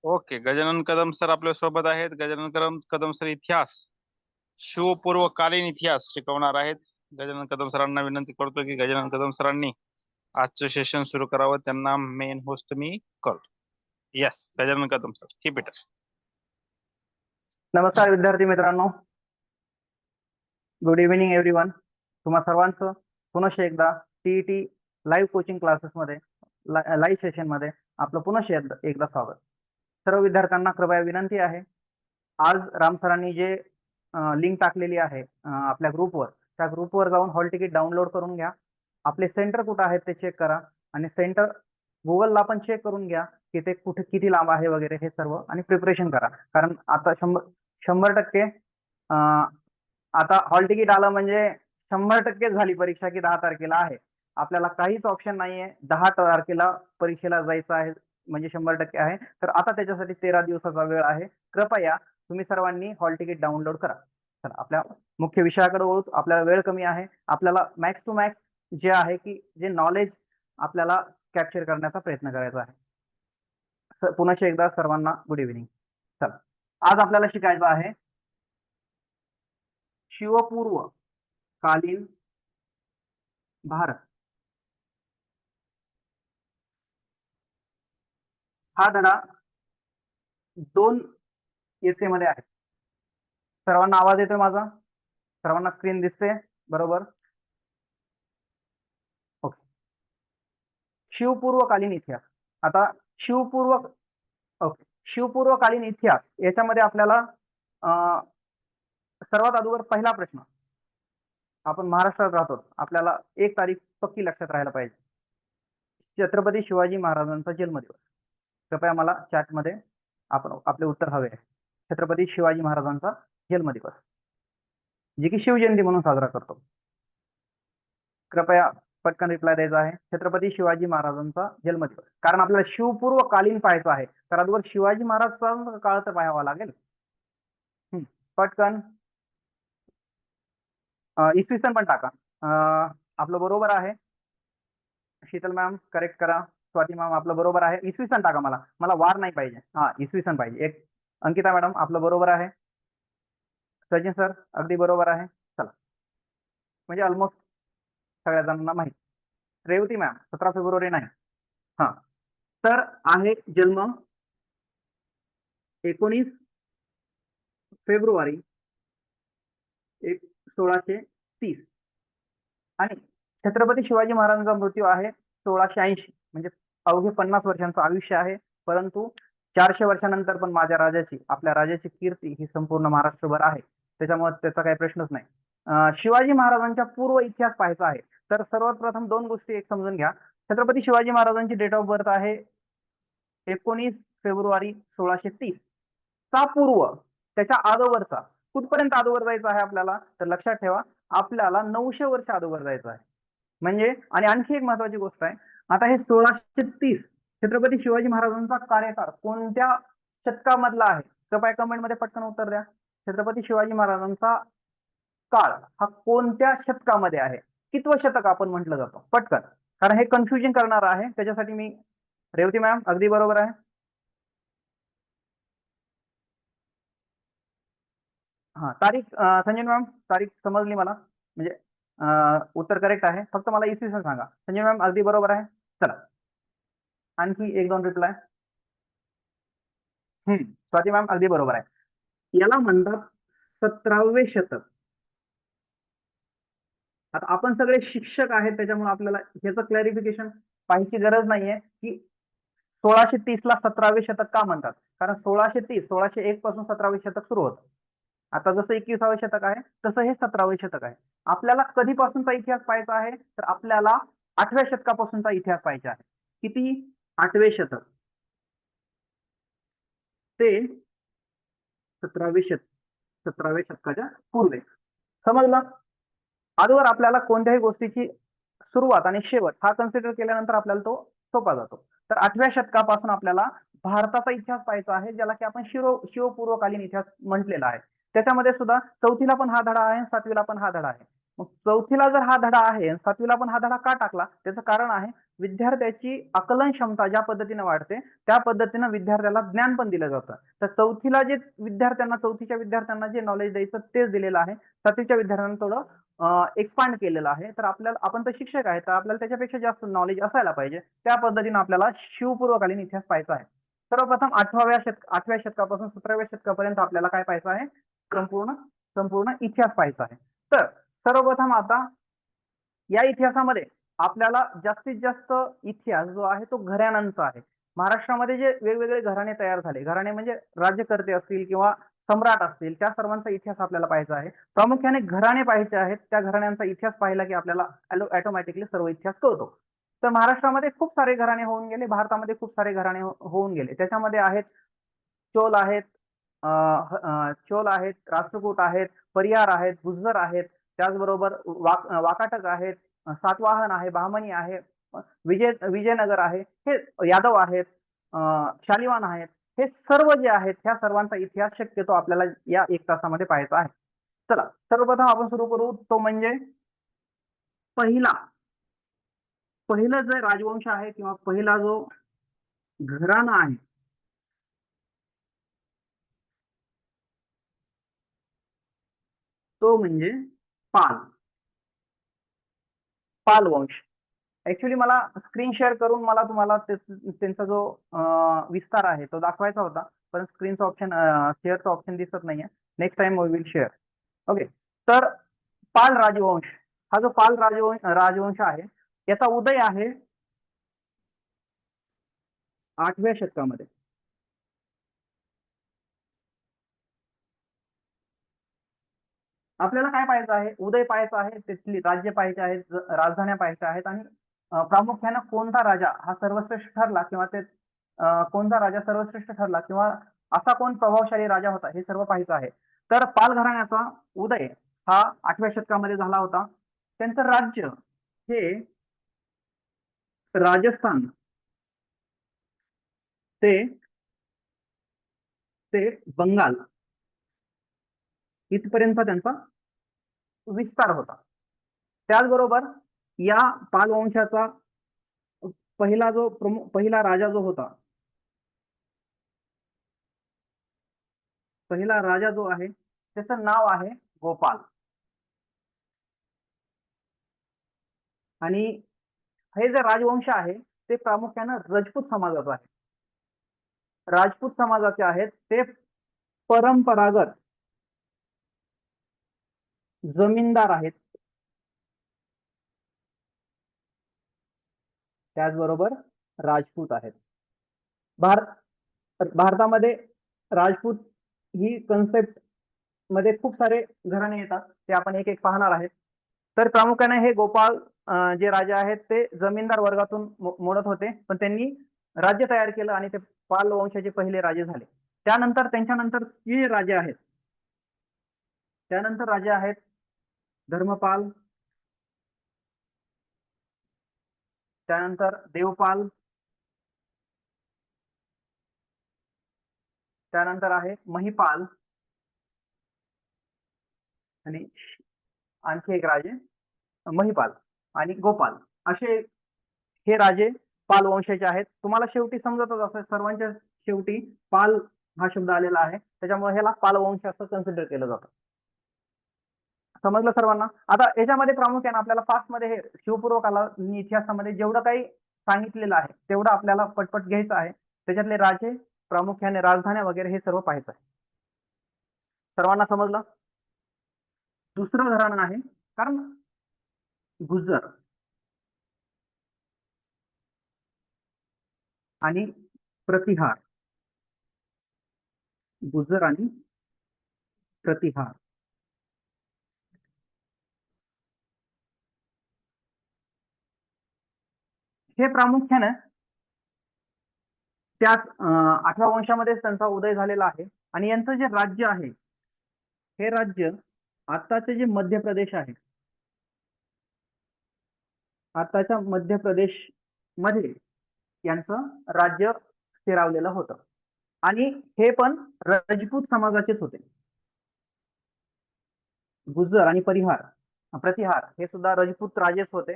Okay, Gajanan Kadam sir आपल्या सोबत आहेत. गजानन कदम सर इतिहास, शिवपूर्वकालीन इतिहास शिकवणार आहेत. गजानन कदम सरांना विनंती करतो की गजानन कदम सरांनी आजचं सेशन सुरू करावं. त्यांना मेन होस्ट मी करतो. Yes, Gajanan Kadam sir, keep it. नमस्कार विद्यार्थी मित्रांनो, गुड इव्हिनिंग एव्हरीवन. तुम्हा सर्वांचं पुनश्च एकदा टीईटी लाईव्ह कोचिंग क्लासेसमध्ये लाईव्ह सेशनमध्ये आपलं पुनश्च एकदा स्वागत. सर्व विद्यार्थ्यांना कृपया विनंती आहे, आज राम सरांनी जे लिंक टाकलेली आहे आपल्या ग्रुपवर, त्या ग्रुपवर जाऊन हॉल तिकीट डाउनलोड करून घ्या. आपले सेंटर कुठं आहेत ते चेक करा आणि सेंटर गुगलला पण चेक करून घ्या की ते कुठे किती लांब आहे वगैरे हे सर्व, आणि प्रिपरेशन करा. कारण आता 100% आता हॉल तिकीट आलं म्हणजे 100% झाली परीक्षा की 10 तारखेला आहे. आपल्याला काहीच ऑप्शन नाहीये. 10 तारखेला परीक्षेला जायचं आहे म्हणजे 100% आहे. तर आता त्याच्यासाठी 13 दिवसाचा वेळ आहे. कृपया तुम्ही सर्वांनी हॉल तिकीट डाउनलोड करा. चला आपल्या मुख्य विषयाकडे वळू. आपल्याला वेळ कमी आहे. आपल्याला मॅक्स टू मॅक्स जे आहे की जे नॉलेज आपल्याला कॅप्चर करण्याचा प्रयत्न करायचा आहे. पुन्हा एकदा सर्वांना गुड इव्हिनिंग. चला, आज आपल्याला शिकायचं आहे शिवपूर्व कालीन भारत. हा धडा 2 एसे मध्ये आहे. सर्वांना आवाज येतोय माझा? सर्वांना स्क्रीन दिसते बरोबर? ओके. शिवपूर्वकालीन इतिहास. आता शिवपूर्वकालीन इतिहास याच्यामध्ये आपल्याला सर्वात अगोदर पहिला प्रश्न, आपण महाराष्ट्रात राहतो, आपल्याला एक तारीख पक्की लक्षात राहायला पाहिजे. छत्रपती शिवाजी महाराजांचा जन्मदिवस. कृपया मला चॅटमध्ये आपले उत्तर हवे आहे. छत्रपती शिवाजी महाराजांचा जन्मदिवस, जे की शिवजयंती म्हणून साजरा करतो. कृपया पटकन रिप्लाय द्यायचा आहे. छत्रपती शिवाजी महाराजांचा जन्मदिवस. कारण आपल्याला शिवपूर्वकालीन पाहायचं आहे, तर अगोदर शिवाजी महाराजांचा काळ तर पाहावा लागेल. पटकन इसवी सन पण टाका. आपलं बरोबर आहे. शीतल मॅम करेक्ट करा. स्वाती मॅम आपलं बरोबर आहे. इसवी सन टाका. मला वार नाही पाहिजे. हा, इसवी सन पाहिजे. एक अंकिता मॅडम आपलं बरोबर आहे. सचिन सर अगदी बरोबर आहे. चला, म्हणजे ऑलमोस्ट सगळ्या जणांना माहिती. रेवती मॅम 17 फेब्रुवारी नाही. हा, तर आहे जन्म 19 फेब्रुवारी 1630 आणि छत्रपती शिवाजी महाराजांचा मृत्यू आहे 1680. म्हणजे अवघे 50 वर्षांचं आयुष्य आहे. परंतु 400 वर्षानंतर पण माझ्या राजाची, आपल्या राजाची कीर्ती ही संपूर्ण महाराष्ट्रभर आहे. त्याच्यामुळे त्याचा काही प्रश्नच नाही. शिवाजी महाराजांच्या पूर्व इतिहास पाहायचा आहे, तर सर्वात प्रथम 2 गोष्टी एक समजून घ्या. छत्रपती शिवाजी महाराजांची डेट ऑफ बर्थ आहे 19 फेब्रुवारी 1630. चा पूर्व, त्याच्या अगोदरचा, कुठपर्यंत अगोदर जायचं आहे आपल्याला, तर लक्षात ठेवा आपल्याला 900 वर्ष अगोदर जायचं आहे. म्हणजे, आणि आणखी एक महत्वाची गोष्ट आहे, आता हे 1630 छत्रपती शिवाजी महाराजांचा कार्यकाळ कोणत्या शतकामधला आहे? कृपया कमेंट मध्ये पटकन उत्तर द्या. छत्रपती शिवाजी महाराजांचा काळ हा कोणत्या शतकामध्ये आहे? कितवं शतक आपण म्हटलं जातं? पटकन, कारण हे कन्फ्युजन करणार आहे. त्याच्यासाठी मी, रेवती मॅम अगदी बरोबर आहे. हा, तारीख संजय मॅम, तारीख समजली मला, म्हणजे उत्तर करेक्ट आहे. फक्त मला इसवी सन सांगा. संजय मॅम अगदी बरोबर आहे. चला, आणखी 1-2 रिप्लाय. स्वाती मॅम अगदी बरोबर आहे. याला म्हणतात 17वे शतक. आता आपण सगळे शिक्षक आहेत, त्याच्यामुळे आपल्याला ह्याचं क्लॅरिफिकेशन पाहायची गरज नाहीये की 1630 ला 17वे शतक का म्हणतात. कारण 1630, 1601 पासून 17वे शतक सुरू होतं. आता जसं 21वे शतक आहे तसं हे 17वे शतक आहे. आपल्याला कधीपासूनचा इतिहास पाहायचा आहे, तर आपल्याला 8व्या शतकापासूनचा इतिहास पाहायचा आहे. किती? 8वे शतक ते 17वे शतकाच्या पूर्वे. समजलं? अगोदर आपल्याला कोणत्याही गोष्टीची सुरुवात आणि शेवट हा कन्सिडर केल्यानंतर आपल्याला तो सोपा जातो. तर 8व्या शतकापासून आपल्याला भारताचा इतिहास पाहायचा आहे, ज्याला की आपण शिवपूर्वकालीन इतिहास म्हटलेला आहे. त्याच्यामध्ये सुद्धा 4थीला पण हा धडा आहे, 7वीला पण हा धडा आहे. मग चौथीला जर हा धडा आहे, 7वीला पण हा धडा का टाकला? त्याचं कारण आहे विद्यार्थ्याची आकलन क्षमता ज्या पद्धतीने वाढते, त्या पद्धतीनं विद्यार्थ्याला ज्ञान पण दिलं जातं. तर चौथीला जे चौथीच्या विद्यार्थ्यांना जे नॉलेज द्यायचं तेच दिलेलं आहे. 7वीच्या विद्यार्थ्यांना थोडं एक्सपांड केलेलं आहे. तर आपण तर शिक्षक आहे, तर आपल्याला त्याच्यापेक्षा जास्त नॉलेज असायला पाहिजे. त्या पद्धतीनं आपल्याला शिवपूर्वकालीन इतिहास पाहायचा आहे. सर्वप्रथम 8व्या शतकापासून 17व्या शतकापर्यंत आपल्याला काय पाहायचं आहे? संपूर्ण इतिहास पाहायचा आहे. तर सर्वप्रथम आता या इतिहासामध्ये आपल्याला जास्तीत जास्त इतिहास जो आहे तो घराण्यांचा आहे. महाराष्ट्रामध्ये जे वेगवेगळे घराणे तयार झाले, घराणे म्हणजे राज्यकर्ते असतील किंवा सम्राट असतील, त्या सर्वांचा इतिहास आपल्याला पाहायचा आहे. प्रामुख्याने घराणे पाहायचे आहेत. त्या घराण्यांचा इतिहास पाहिला की आपल्याला ऑटोमॅटिकली सर्व इतिहास कळतो. तर महाराष्ट्रामध्ये खूप सारे घराणे होऊन गेले, भारतामध्ये खूप सारे घराणे होऊन गेले. त्याच्यामध्ये आहेत चोल आहेत, चोल आहेत, राष्ट्रकूट आहेत, परिहार आहेत, गुज्जर आहेत, त्याचबरोबर वाकाटक आहेत, सातवाहन आहे, बहामनी आहे, विजयनगर आहे, हे यादव आहेत, शालिवाहन आहेत. हे सर्व जे आहेत ह्या सर्वांचा इतिहास शक्यतो आपल्याला या 1 तासामध्ये पाहायचा आहे. चला सर्वप्रथम आपण सुरू करू तो म्हणजे पहिला जो राजवंश आहे किंवा पहिला जो घराणा आहे तो म्हणजे पाल वंश. ऍक्च्युली मला स्क्रीन शेअर करून मला तुम्हाला त्यांचा जो विस्तार आहे तो दाखवायचा होता, पण स्क्रीनचा ऑप्शन शेअरचा ऑप्शन दिसत नाहीये. Next time we will share. Okay. तर पाल राजवंश, हा जो पाल राजवंश आहे याचा उदय आहे 8व्या शतकामध्ये. आपल्याला काय पाहायचं आहे? उदय पाहायचा आहे, तिथली राज्य पाहायची आहेत, राजधान्या पाहायच्या आहेत आणि प्रामुख्याने कोणता राजा हा सर्वश्रेष्ठ ठरला किंवा कोणता राजा सर्वश्रेष्ठ ठरला किंवा असा कोण प्रभावशाली राजा होता हे सर्व पाहायचं आहे. तर पाल घराण्याचा उदय हा 8व्या शतकामध्ये झाला होता. त्यांचं राज्य हे राजस्थान ते बंगाल इथपर्यंत त्यांचा विस्तार होता. त्याचबरोबर या पाल वंशाचा पहिला राजा जो होता, पहिला राजा जो आहे त्याचं नाव आहे गोपाल. आणि हे जे राजवंश आहे ते प्रामुख्याने राजपूत समाजाचं आहे. राजपूत समाजाचे आहेत ते परंपरागत जमीनदार आहेत. त्याचबरोबर राजपूत आहेत. भारतामध्ये राजपूत ही कन्सेप्ट मध्ये खूप सारे घराणे येतात, ते आपण एक एक पाहणार आहेत. तर प्रामुख्याने हे गोपाल जे राजा आहेत ते जमीनदार वर्गातून मोडत होते, पण त्यांनी राज्य तयार केलं आणि ते पाल वंशाचे पहिले राजे झाले. त्यांच्यानंतर जे राजे आहेत धर्मपाल, त्यानंतर देवपाल, त्यानंतर आहे महिपाल आणि आणखी एक राजे महिपाल आणि गोपाल, असे हे राजे पाल वंशाचे आहेत. तुम्हाला शेवटी समजतच असेल, सर्वांच्या शेवटी पाल हा शब्द आलेला आहे, त्याच्यामुळे ह्याला पाल वंश असं कन्सिडर केलं जातं. समजलं सर्वांना? आता याच्यामध्ये प्रामुख्याने आपल्याला फास्टमध्ये हे शिवपूर्व कालीन इतिहासामध्ये जेवढं काही सांगितलेलं आहे तेवढं आपल्याला पटपट घ्यायचं आहे. त्याच्यातले राजे, प्रामुख्याने राजधान्या वगैरे हे सर्व पाहायचं आहे. सर्वांना समजलं? दुसरं घराणं आहे कारण गुज्जर आणि प्रतिहार. गुज्जर आणि प्रतिहार हे प्रामुख्याने त्याच 8व्या वंशामध्येच त्यांचा उदय झालेला आहे. आणि यांचं जे राज्य आहे हे राज्य आताचे जे मध्य प्रदेश आहे, आताच्या मध्य प्रदेश मध्ये यांचं राज्य स्थिरावलेलं होतं आणि हे पण राजपूत समाजाचेच होते. गुज्जर आणि परिहार प्रतिहार हे सुद्धा राजपूत राजेच होते,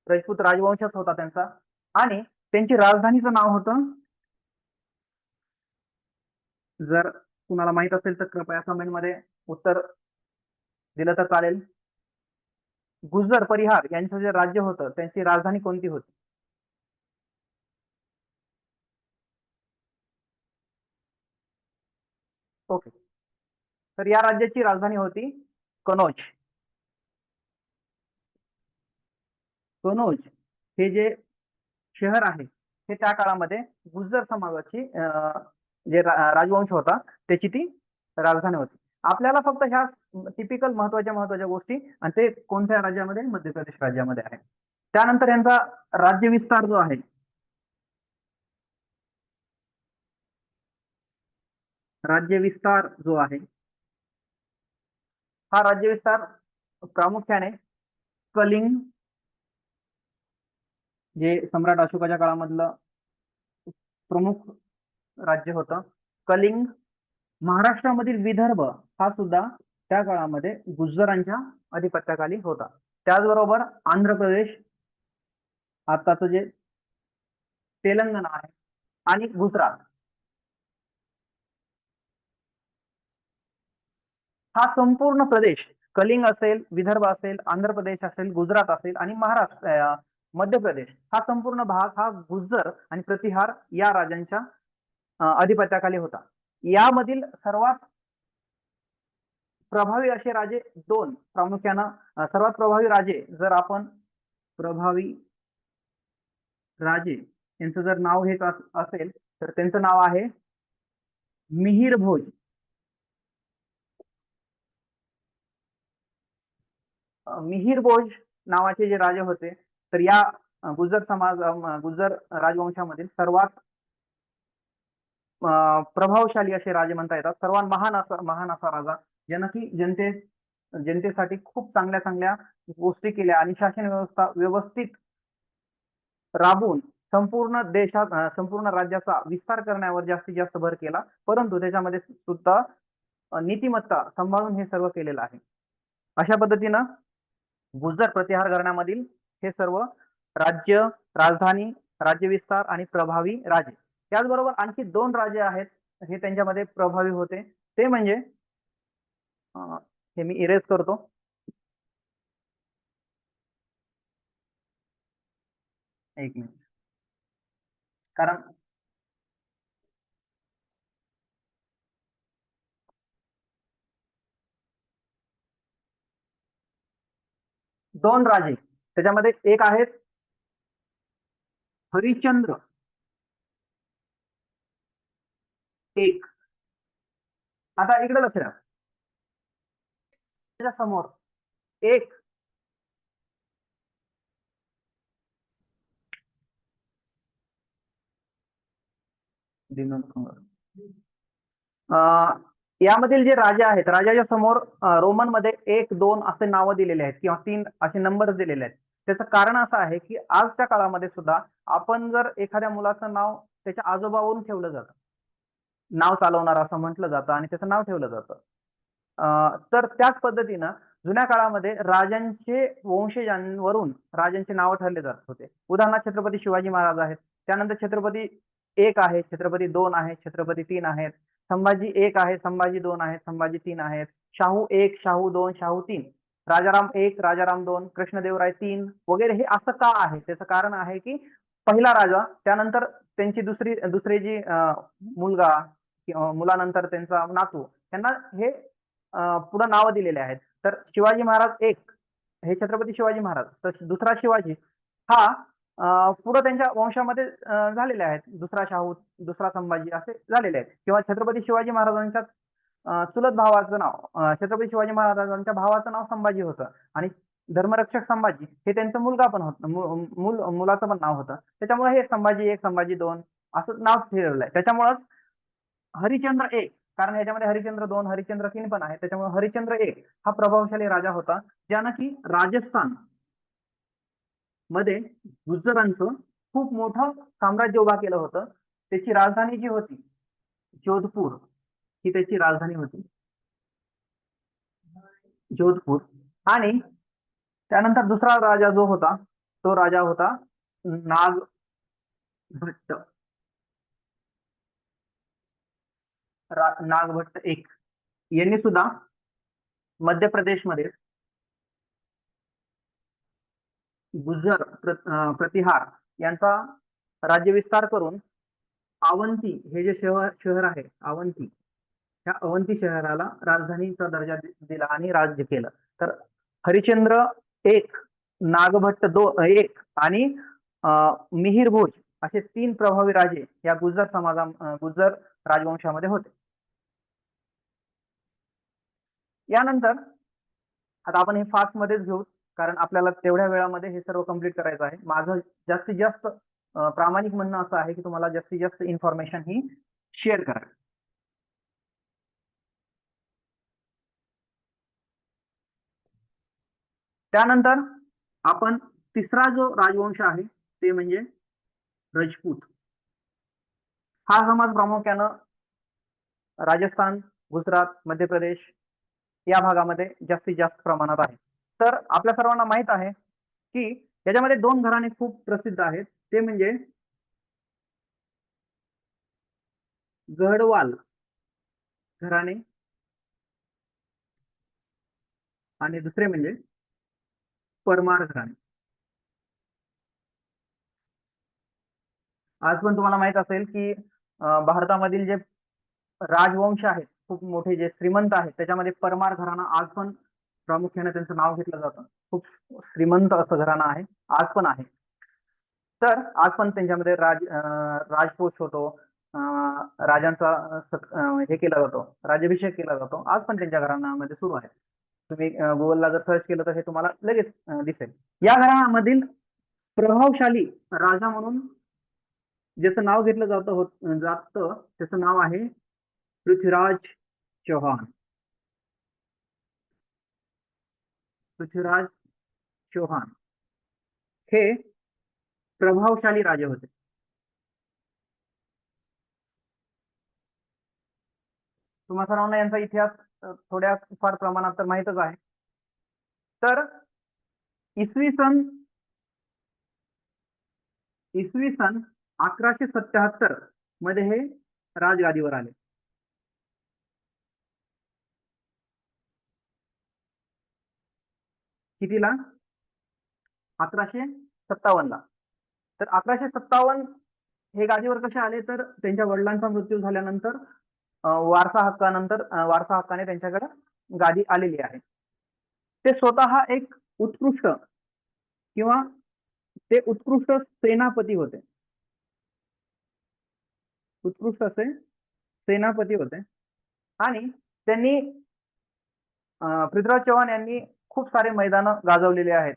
राजपूत राजवंशच होता त्यांचा, आणि त्यांची राजधानीचं नाव होतं, जर कुणाला माहित असेल तर कृपया कमेंट मध्ये उत्तर दिलं तर चालेल. गुज्जर परिहार यांचं जे राज्य होतं त्यांची राजधानी कोणती होती? ओके, तर या राज्याची राजधानी होती कनौज. कनौज हे जे शहर आहे हे त्या काळामध्ये गुज्जर समाजाची जे राजवंश होता त्याची ती राजधानी होती. आपल्याला फक्त ह्या टिपिकल महत्वाच्या गोष्टी, आणि ते कोणत्या राज्यामध्ये? मध्य प्रदेश राज्यामध्ये आहे. त्यानंतर यांचा राज्य विस्तार जो आहे, राज्य विस्तार जो आहे, हा राज्य विस्तार प्रामुख्याने कलिंग, जे सम्राट अशोकाच्या काळामधलं प्रमुख राज्य होतं, कलिंग, महाराष्ट्रामधील विदर्भ हा सुद्धा त्या काळामध्ये गुज्जरांच्या अधिपत्याखाली होता. त्याचबरोबर आंध्र प्रदेश, आताचं जे तेलंगणा आहे, आणि गुजरात, हा संपूर्ण प्रदेश, कलिंग असेल, विदर्भ असेल, आंध्र प्रदेश असेल, गुजरात असेल आणि महाराष्ट्र, मध्य प्रदेश, हा संपूर्ण भाग हा गुज्जर आणि प्रतिहार या राजांच्या अधिपत्याखाली होता. यामधील सर्वात प्रभावी असे राजे दोन, प्रामुख्यानं सर्वात प्रभावी राजे, जर आपण प्रभावी राजे यांचं जर नाव घेत असेल तर त्यांचं नाव आहे मिहिर भोज. मिहिर भोज नावाचे जे राजे होते, तर या गुज्जर राजवंशामधील सर्वात प्रभावशाली असे राजे म्हणता येतात. सर्वात महान असा राजा, ज्यानं की जनतेसाठी खूप चांगल्या गोष्टी केल्या आणि शासन व्यवस्था व्यवस्थित राबवून संपूर्ण देशात संपूर्ण राज्याचा विस्तार करण्यावर जास्तीत जास्त भर केला, परंतु त्याच्यामध्ये सुद्धा नीतिमत्ता सांभाळून हे सर्व केलेलं आहे. अशा पद्धतीनं गुज्जर प्रतिहार घराण्यामधील हे सर्व राज्य, राजधानी, राज्य विस्तार आणि प्रभावी राजे. त्याचबरोबर आणखी दोन राजे आहेत हे त्यांच्यामध्ये प्रभावी होते, ते म्हणजे हे मी इरेज करतो, एक मिनिट, कारण दोन राजे त्याच्यामध्ये एक आहेत हरिश्चंद्र, एक, आता इकडे लक्ष द्या, त्याच्या समोर एक यामधील जे राजे आहेत, राजाच्या समोर रोमन मध्ये 1, 2 असे नावं दिलेले आहेत किंवा 3 असे नंबर दिलेले आहेत. त्याचं कारण असं आहे की आजच्या काळामध्ये सुद्धा आपण जर एखाद्या मुलाचं नाव त्याच्या आजोबावरून ठेवलं जातं, नाव चालवणार असं म्हटलं जातं आणि त्याचं नाव ठेवलं जातं, तर त्याच पद्धतीनं जुन्या काळामध्ये राजांचे वंशजांवरून राजांची नावं ठरले जात होते. उदाहरणार्थ छत्रपती शिवाजी महाराज आहेत, त्यानंतर छत्रपती 1 आहे, छत्रपती 2 आहे, छत्रपती 3 आहेत, संभाजी 1 आहे, संभाजी 2 आहेत, संभाजी 3 आहेत, शाहू 1, शाहू 2, शाहू 3, राजाराम 1, राजाराम 2, कृष्णदेवराय 3 वगैरे. हे असं का आहे? त्याचं कारण आहे की पहिला राजा, त्यानंतर त्यांची दुसरे जी मुलगा किंवा मुलानंतर त्यांचा नातू, त्यांना हे पुढे नावं दिलेले आहेत. तर शिवाजी महाराज 1 हे छत्रपती शिवाजी महाराज, तर दुसरा शिवाजी हा पुढे त्यांच्या वंशामध्ये झालेले आहेत, दुसरा शाहू, दुसरा संभाजी असे झालेले आहेत. किंवा छत्रपती शिवाजी महाराजांच्या चुलत भावाचं नाव, छत्रपती शिवाजी महाराजांच्या भावाचं नाव संभाजी होतं आणि धर्मरक्षक संभाजी हे त्यांचा मुलगा पण होता, मुलाचं पण नाव होतं. त्याच्यामुळे हे संभाजी 1, संभाजी 2 असं नाव ठेवलेलं आहे. त्याच्यामुळे हरिश्चंद्र 1, कारण याच्यामध्ये हरिश्चंद्र 2, हरिश्चंद्र 3 पण आहे, त्याच्यामुळे हरिश्चंद्र 1 हा प्रभावशाली राजा होता, ज्यानं की राजस्थान मध्ये गुज्जरांचं खूप मोठं साम्राज्य उभा केलं होतं. त्याची राजधानी जी होती जोधपूर, ही त्याची राजधानी होती, जोधपूर. आणि त्यानंतर दुसरा राजा जो होता तो राजा होता नागभट्ट. नागभट्ट एक यांनी सुद्धा मध्य प्रदेशमध्ये गुज्जर प्रतिहार यांचा राज्यविस्तार करून अवंती हे जे शहर आहे अवंती, त्या अवंती शहराला राजधानीचा दर्जा दिला आणि राज्य केलं. तर हरिश्चंद्र एक, नागभट्ट एक आणि मिहिर भोज असे 3 प्रभावी राजे या गुज्जर राजवंशामध्ये होते. यानंतर आता आपण हे फास्ट मध्येच घेऊ कारण आपल्याला तेवढ्या वेळामध्ये हे सर्व कंप्लीट करायचं आहे. माझं जास्तीत जास्त प्रामाणिक म्हणणं असं आहे की तुम्हाला जास्तीत जास्त इन्फॉर्मेशन ही शेअर करा. त्यानंतर आपण तिसरा जो राजवंश आहे ते म्हणजे राजपूत. हा समाज प्रामुख्यानं राजस्थान, गुजरात, मध्य प्रदेश या भागामध्ये जास्तीत जास्त प्रमाणात आहे. तर आपल्या सर्वांना माहित आहे की त्याच्यामध्ये 2 घराणे खूप प्रसिद्ध आहेत, ते म्हणजे गढवाल घराणे आणि दुसरे म्हणजे परमार घराणे. आज पण तुम्हाला माहित असेल की भारतामधील जे राजवंश आहेत खूप मोठे जे श्रीमंत आहेत त्याच्यामध्ये परमार घराणा आज पण प्रामुख्याने त्यांचं नाव घेतलं जातं. खूप श्रीमंत असं घराणं आहे, आज पण आहे. तर आज पण त्यांच्यामध्ये राजकोष होतो, राजांचा हे केला जातो, राज्याभिषेक केला जातो. आज पण त्यांच्या घराण्यामध्ये सुरू आहे. तुम्ही गुगलला जर सर्च केलं तर हे तुम्हाला लगेच दिसेल. या घराण्यामधील प्रभावशाली राजा म्हणून ज्याचं नाव घेतलं जातं त्याचं नाव आहे पृथ्वीराज चौहान. पृथ्वीराज चौहान हे प्रभावशाली राजे होते. तुम्हा सर्वांना यांचा इतिहास थोड्या फार प्रमाणात तर माहीतच आहे. तर इसवी सन 1177 मध्ये हे राजगादीवर आले. कितीला? 1157 ला. तर 1157 हे गादीवर कसे आले तर त्यांच्या वडिलांचा मृत्यू झाल्यानंतर वारसा हक्काने त्यांच्याकडे गादी आलेली आहे. ते स्वतः एक उत्कृष्ट सेनापती होते. उत्कृष्ट असे सेनापती होते आणि त्यांनी पृथ्वीराज चौहान यांनी खूप सारे मैदान गाजवलेले आहेत.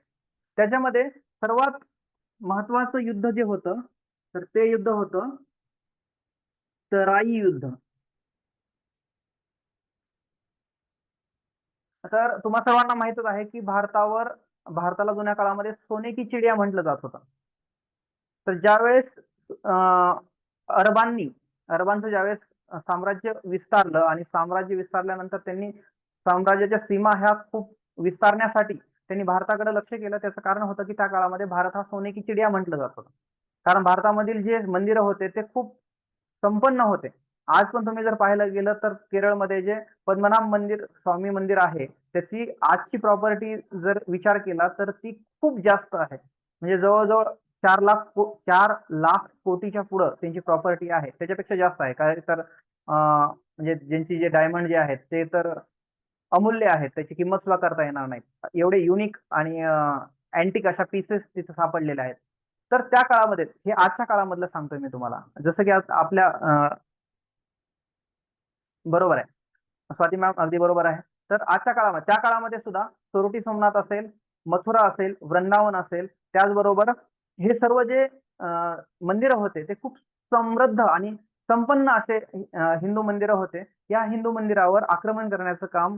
त्याच्यामध्ये सर्वात महत्वाचं युद्ध जे होतं तर ते युद्ध होतं तराई युद्ध. तर तुम्हा सर्वांना माहितच आहे की भारताला जुन्या काळामध्ये सोने की चिडिया म्हटलं जात होतं. तर ज्यावेळेस अरबांचं ज्यावेळेस साम्राज्य विस्तारलं आणि साम्राज्य विस्तारल्यानंतर त्यांनी साम्राज्याच्या सीमा ह्या खूप विस्तारण्यासाठी त्यांनी भारताकडे लक्ष केलं. त्याचं कारण होतं की त्या काळामध्ये भारत हा सोने की चिडिया म्हटलं जात होतं. कारण भारतामधील जे मंदिरं होते ते खूप संपन्न होते. आज पण तुम्ही जर पाहायला गेलं तर केरळमध्ये जे पद्मनाभ मंदिर स्वामी मंदिर आहे त्याची आजची प्रॉपर्टी जर विचार केला तर ती खूप जास्त आहे. म्हणजे जवळजवळ 4 लाख कोटीच्या पुढं त्यांची प्रॉपर्टी आहे. त्याच्यापेक्षा जास्त आहे. काय तर म्हणजे ज्यांची जे डायमंड जे आहेत ते तर अमूल्य आहेत. त्याची किंमत सुद्धा करता येणार नाही. एवढे युनिक आणि अँटिक अशा पीसेस तिथे सापडलेल्या आहेत. तर त्या काळामध्ये हे आजच्या काळामधलं सांगतोय मी तुम्हाला. जसं की आपल्या बरोबर आहे. स्वाती मॅम अगदी बरोबर आहे. तर आजच्या काळामध्ये त्या काळामध्ये सुद्धा सोरठी सोमनाथ असेल, मथुरा असेल, वृंदावन असेल, त्याचबरोबर हे सर्व जे मंदिरं होते ते खूप समृद्ध आणि संपन्न असे हिंदू मंदिरं होते. या हिंदू मंदिरावर आक्रमण करण्याचं काम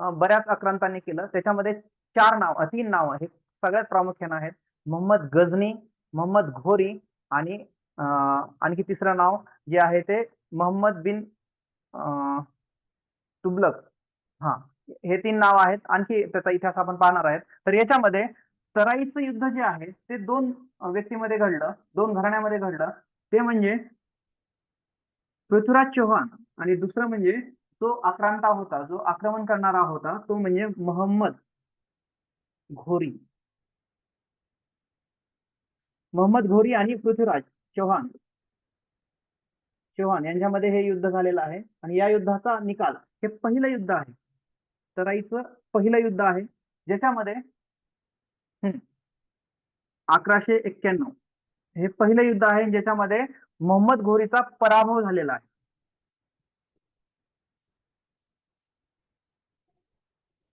बऱ्याच आक्रांतांनी केलं. त्याच्यामध्ये 3 नावं हे सगळ्यात प्रामुख्याने आहेत. मोहम्मद गझनी, मोहम्मद घोरी आणि आणखी तिसरं नाव जे आहे ते मोहम्मद बिन तुगलक. हां, हे 3 नाव आहेत. आणखी त्याचा इतिहास आपण पाहणार आहेत. तर याच्यामध्ये तराईचं युद्ध जे आहे ते 2 व्यक्तीमध्ये घडलं, 2 घराण्यामध्ये घडलं. ते म्हणजे पृथ्वीराज चव्हाण आणि दुसरं म्हणजे जो आक्रांता होता, जो आक्रमण करणारा होता, तो म्हणजे मोहम्मद घोरी. मोहम्मद घोरी आणि पृथ्वीराज चव्हाण यांच्यामध्ये हे युद्ध झालेलं आहे आणि या युद्धाचा निकाल हे पहिलं युद्ध आहे. तराईचं पहिलं युद्ध आहे, ज्याच्यामध्ये 1191 हे पहिलं युद्ध आहे, ज्याच्यामध्ये मोहम्मद घोरीचा पराभव झालेला आहे.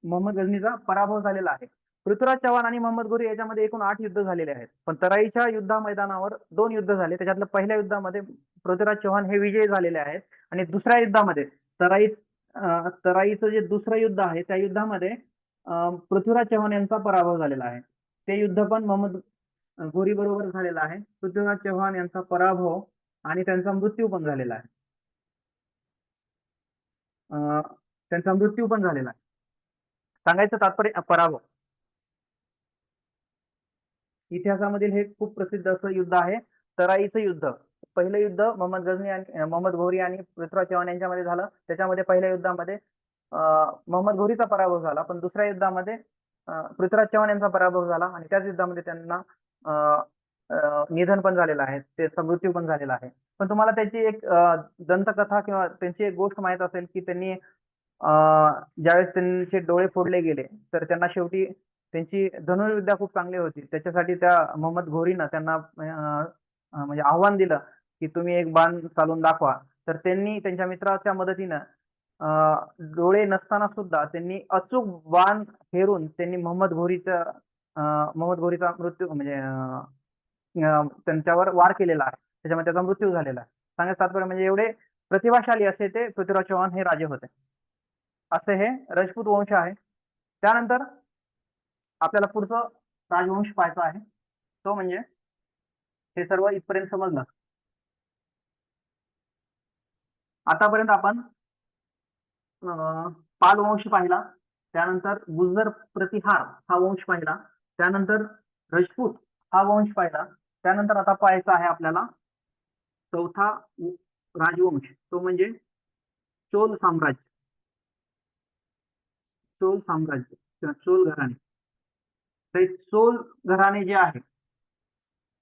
मोहम्मद गझनीचा पराभव झालेला आहे. पृथ्वीराज चव्हाण आणि मोहम्मद घोरी याच्यामध्ये एकूण 8 युद्ध झालेले आहेत. पण तराईच्या युद्ध मैदानावर 2 युद्ध झाले. त्याच्यातलं पहिल्या युद्धामध्ये पृथ्वीराज चव्हाण हे विजयी झालेले आहेत आणि दुसऱ्या युद्धामध्ये तराईचं जे दुसरं युद्ध आहे त्या युद्धामध्ये पृथ्वीराज चव्हाण यांचा पराभव झालेला आहे. ते युद्ध पण मोहम्मद घोरी बरोबर झालेला आहे. पृथ्वीराज चव्हाण यांचा पराभव आणि त्यांचा मृत्यू पण झालेला आहे. त्यांचा मृत्यू पण झालेला आहे. सांगायचं तात्पर्य पराभव. इतिहासामधील हे खूप प्रसिद्ध असं युद्ध आहे, तराईचं युद्ध. पहिलं युद्ध मोहम्मद गझनी आणि मोहम्मद घोरी आणि पृथ्वीराज चव्हाण यांच्यामध्ये झालं. त्याच्यामध्ये पहिल्या युद्धामध्ये मोहम्मद घोरीचा पराभव झाला, पण दुसऱ्या युद्धामध्ये पृथ्वीराज चव्हाण यांचा पराभव झाला आणि त्याच युद्धामध्ये त्यांना निधन पण झालेलं आहे, त्यांचा मृत्यू पण झालेला आहे. पण तुम्हाला त्याची एक दंतकथा किंवा त्यांची एक गोष्ट माहित असेल की त्यांनी ज्यावेळेस त्यांचे डोळे फोडले गेले तर त्यांना शेवटी त्यांची धनुर्विद्या खूप चांगली होती. त्याच्यासाठी त्या मोहम्मद घोरीनं त्यांना म्हणजे आव्हान दिलं की तुम्ही एक बाण चालून दाखवा. तर त्यांनी त्यांच्या मित्राच्या मदतीनं डोळे नसताना सुद्धा त्यांनी अचूक बाण फेरून त्यांनी मोहम्मद घोरीचा मृत्यू म्हणजे त्यांच्यावर वार केलेला आहे. त्याच्यामध्ये त्याचा मृत्यू झालेला आहे. सांगायचं तात्पर्य म्हणजे एवढे प्रतिभाशाली असे ते पृथ्वीराज चव्हाण हे राजे होते. असे हे राजपूत वंश आहे. त्यानंतर आपल्याला पुढचं राजवंश पाहायचा आहे, तो म्हणजे हे सर्व इथपर्यंत समजलं. आतापर्यंत आपण पाल वंश पाहिला, त्यानंतर गुजर प्रतिहार हा वंश पाहिला, त्यानंतर राजपूत हा वंश पाहिला. त्यानंतर आता पाहायचा आहे आपल्याला चौथा राजवंश, तो म्हणजे चोल साम्राज्य. चोल साम्राज्य किंवा चोल घराणे. ते चोल घराणे जे आहे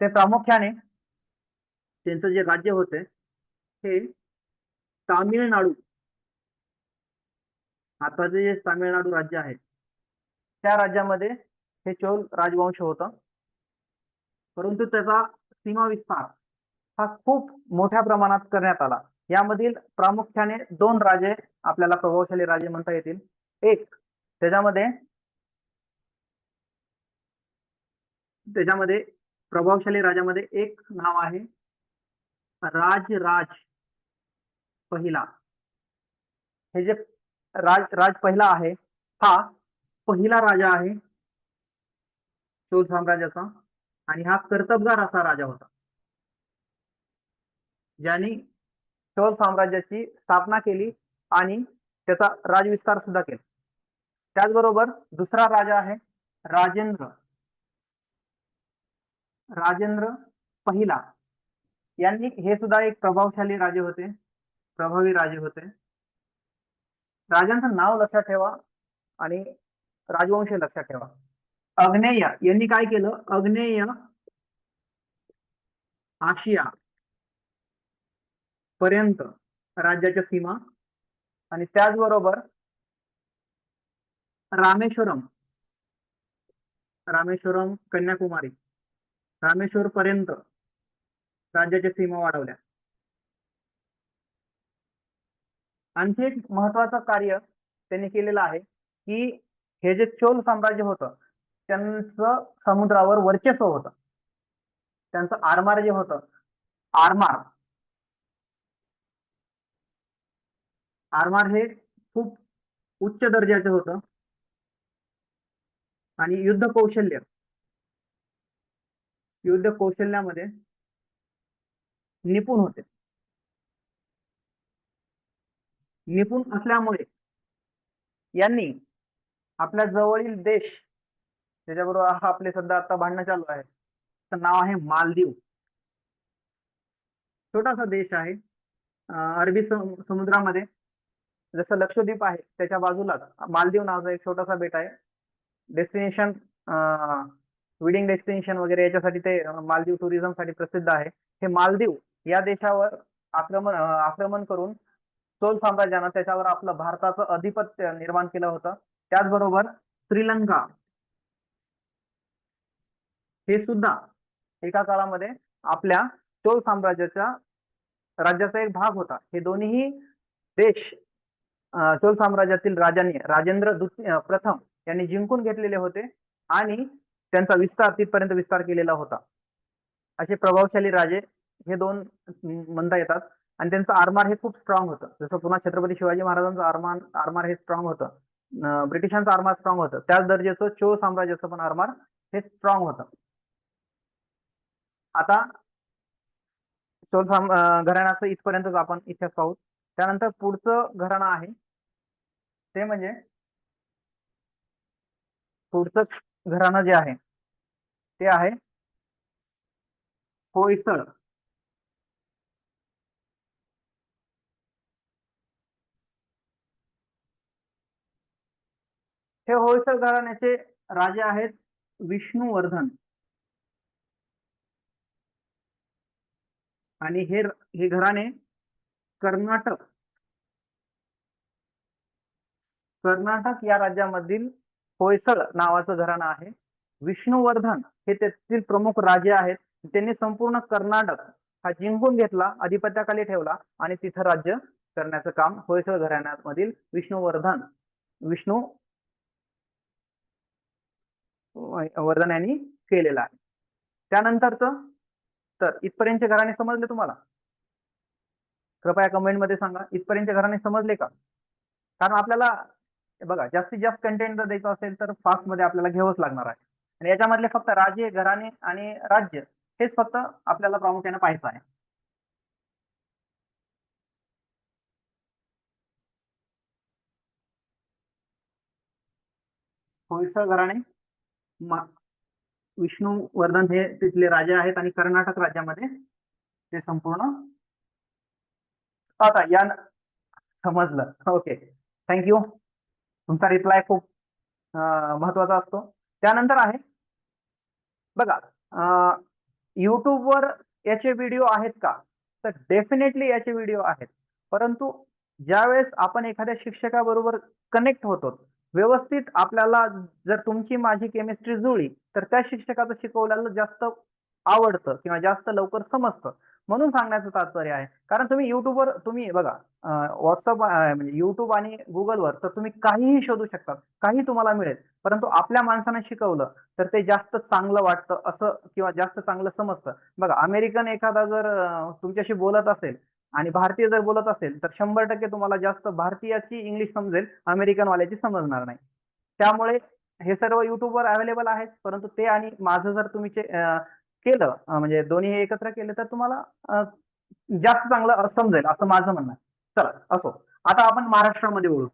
ते प्रामुख्याने त्यांचं जे राज्य होते ते तामिळनाडू, आताचे जे तामिळनाडू राज्य आहे त्या राज्यामध्ये हे चोल राजवंश होता. परंतु त्याचा सीमा विस्तार हा खूप मोठ्या प्रमाणात करण्यात आला. यामधील प्रामुख्याने 2 राजे आपल्याला प्रभावशाली राजे म्हणता येतील. एक त्याच्यामध्ये प्रभावशाली राजामध्ये एक नाव आहे राज पहिला. हे जे राज पहिला आहे हा पहिला राजा आहे चोल साम्राज्याचा आणि हा कर्तबगार असा राजा होता, ज्यांनी चोल साम्राज्याची स्थापना केली आणि त्याचा राजविस्तार सुद्धा केला. त्याचबरोबर दुसरा राजा आहे राजेंद्र पहिला. यांनी हे सुद्धा एक प्रभावशाली राजे होते, प्रभावी राजे होते. राजांचं नाव लक्षात ठेवा आणि राजवंश लक्षात ठेवा. अग्नेय यांनी काय केलं, अग्नेय आशिया पर्यंत राज्याच्या सीमा आणि त्याचबरोबर रामेश्वरम कन्याकुमारी रामेश्वर पर्यंत राज्याच्या सीमा वाढवल्या. आणखी एक महत्वाचं कार्य त्यांनी केलेलं आहे की हे जे चोल साम्राज्य होतं त्यांचं समुद्रावर वर्चस्व होतं. त्यांचं आरमार जे होतं, आरमार हे खूप उच्च दर्जाचं होतं आणि युद्ध कौशल्यामध्ये निपुण होते. निपुण असल्यामुळे यांनी आपल्या जवळील देश त्याच्याबरोबर हा आपले सध्या आता भांडणं चालू आहे, त्याचं नाव आहे मालदीव. छोटासा देश आहे, अरबी समुद्रामध्ये. जसं लक्षद्वीप आहे त्याच्या बाजूलाच मालदीव नावाचा एक छोटासा बेट आहे. डेस्टिनेशन वेडिंग डेस्टिनेशन वगैरे याच्यासाठी ते मालदीव टुरिझम साठी प्रसिद्ध आहे. हे मालदीव या देशावर आक्रमण करून चोल साम्राज्यानं त्याच्यावर आपलं भारताचं अधिपत्य निर्माण केलं होतं. त्याचबरोबर श्रीलंका हे सुद्धा एका काळामध्ये आपल्या चोल साम्राज्याच्या राज्याचा एक भाग होता. हे दोन्ही देश चोल साम्राज्यातील राजांनी राजेंद्र प्रथम यांनी जिंकून घेतलेले होते आणि त्यांचा विस्तार तिथपर्यंत विस्तार केलेला होता. असे प्रभावशाली राजे हे दोन म्हणता येतात आणि त्यांचं आरमार हे खूप स्ट्रॉंग होतं. जसं पुन्हा छत्रपती शिवाजी महाराजांचं आरमार हे स्ट्रॉंग होतं, ब्रिटिशांचं आरमार स्ट्रॉंग होतं, त्याच दर्जाचं चोळ साम्राज्याचं पण आरमार हे स्ट्रॉंग होतं. आता चोल घराण्याचं इथपर्यंतच आपण इतिहास पाहू. त्यानंतर पुढचं घराणं आहे ते म्हणजे पुढचं घराणं जे आहे ते आहे होयसळ. हे होयसळ घराण्याचे राजे आहेत विष्णुवर्धन आणि हे घराणे कर्नाटक या राज्यामधील होयसळ नावाचं घराणं आहे. विष्णुवर्धन हे त्यातील प्रमुख राजे आहेत. त्यांनी संपूर्ण कर्नाटक हा जिंकून घेतला, अधिपत्याखाली ठेवला आणि तिथं राज्य करण्याचं काम होयसळ घराण्यामधील विष्णुवर्धन यांनी केलेलं आहे. त्यानंतरचं तर इथपर्यंतचे घराणे समजले तुम्हाला? कृपया कमेंट मध्ये सांगा इथपर्यंतचे घराणे समजले का? कारण आपल्याला बघा जास्तीत जास्त कंटेंट जर द्यायचं असेल तर फास्ट मध्ये आपल्याला घ्यावंच लागणार आहे आणि याच्यामधले फक्त राजे, घराणे आणि राज्य हेच फक्त आपल्याला प्रामुख्याने पाहायचं आहे. होयसळ घराणे विष्णुवर्धन हे तिथले राजे आहेत आणि कर्नाटक राज्यामध्ये ते संपूर्ण. आता या समजलं, ओके, थँक्यू. तुमचा रिप्लाय खूप महत्वाचा असतो. त्यानंतर आहे बघा, युट्यूबवर याचे व्हिडिओ आहेत का? तर डेफिनेटली याचे व्हिडिओ आहेत, परंतु ज्यावेळेस आपण एखाद्या शिक्षकाबरोबर कनेक्ट होतो व्यवस्थित, आपल्याला जर तुमची माझी केमिस्ट्री जुळली तर त्या शिक्षकाचं शिकवलेलं जास्त आवडतं किंवा जास्त लवकर समजतं. म्हणून सांगण्याचं तात्पर्य आहे. कारण तुम्ही युट्यूबवर तुम्ही बघा व्हॉट्सअप म्हणजे युट्यूब आणि गुगलवर तर तुम्ही काहीही शोधू शकता, काही तुम्हाला मिळेल, परंतु आपल्या माणसाने शिकवलं तर ते जास्त चांगलं वाटतं असं किंवा जास्त चांगलं समजतं. बघा अमेरिकन एखादा जर तुमच्याशी बोलत असेल आणि भारतीय जर बोलत असेल तर 100% तुम्हाला जास्त भारतीयाची इंग्लिश समजेल, अमेरिकन वाल्याची समजणार नाही. त्यामुळे हे सर्व युट्यूबवर अवेलेबल आहेत, परंतु ते आणि माझं जर तुम्ही केलं म्हणजे दोन्ही एकत्र केले तर तुम्हाला जास्त चांगलं समजेल असं माझं म्हणणं आहे. चला असो, आता आपण महाराष्ट्रामध्ये बोलू.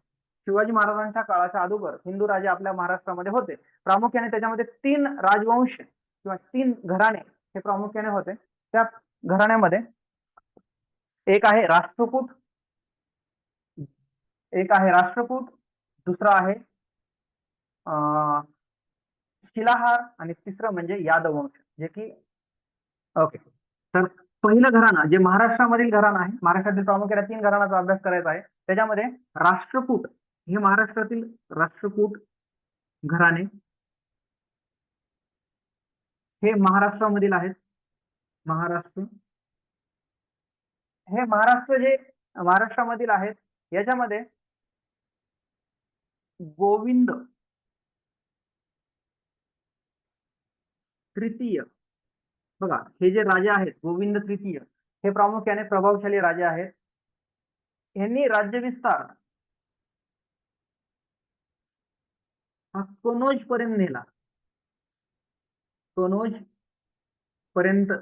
शिवाजी महाराजांच्या काळाच्या अगोदर हिंदू राजे आपल्या महाराष्ट्रामध्ये होते. प्रामुख्याने त्याच्यामध्ये 3 राजवंश किंवा 3 घराणे हे प्रामुख्याने होते. त्या घराण्यामध्ये एक आहे राष्ट्रकूट, दुसरा आहे शिलाहार आणि तिसरं म्हणजे यादव वंश, जे की ओके. तर पहिलं घराणं जे महाराष्ट्रामधील घराणं आहे, महाराष्ट्रातील प्रामुख्याने 3 घराण्याचा अभ्यास करायचा आहे. त्याच्यामध्ये राष्ट्रकूट हे महाराष्ट्रातील राष्ट्रकूट घराणे हे महाराष्ट्रामधील आहेत. महाराष्ट्रामधील आहेत. याच्यामध्ये गोविंद तृतीय, बघा हे जे राजे आहेत गोविंद तृतीय हे प्रामुख्याने प्रभावशाली राजे आहेत. यांनी राज्य विस्तार हा कनौज पर्यंत नेला, कनौज पर्यंत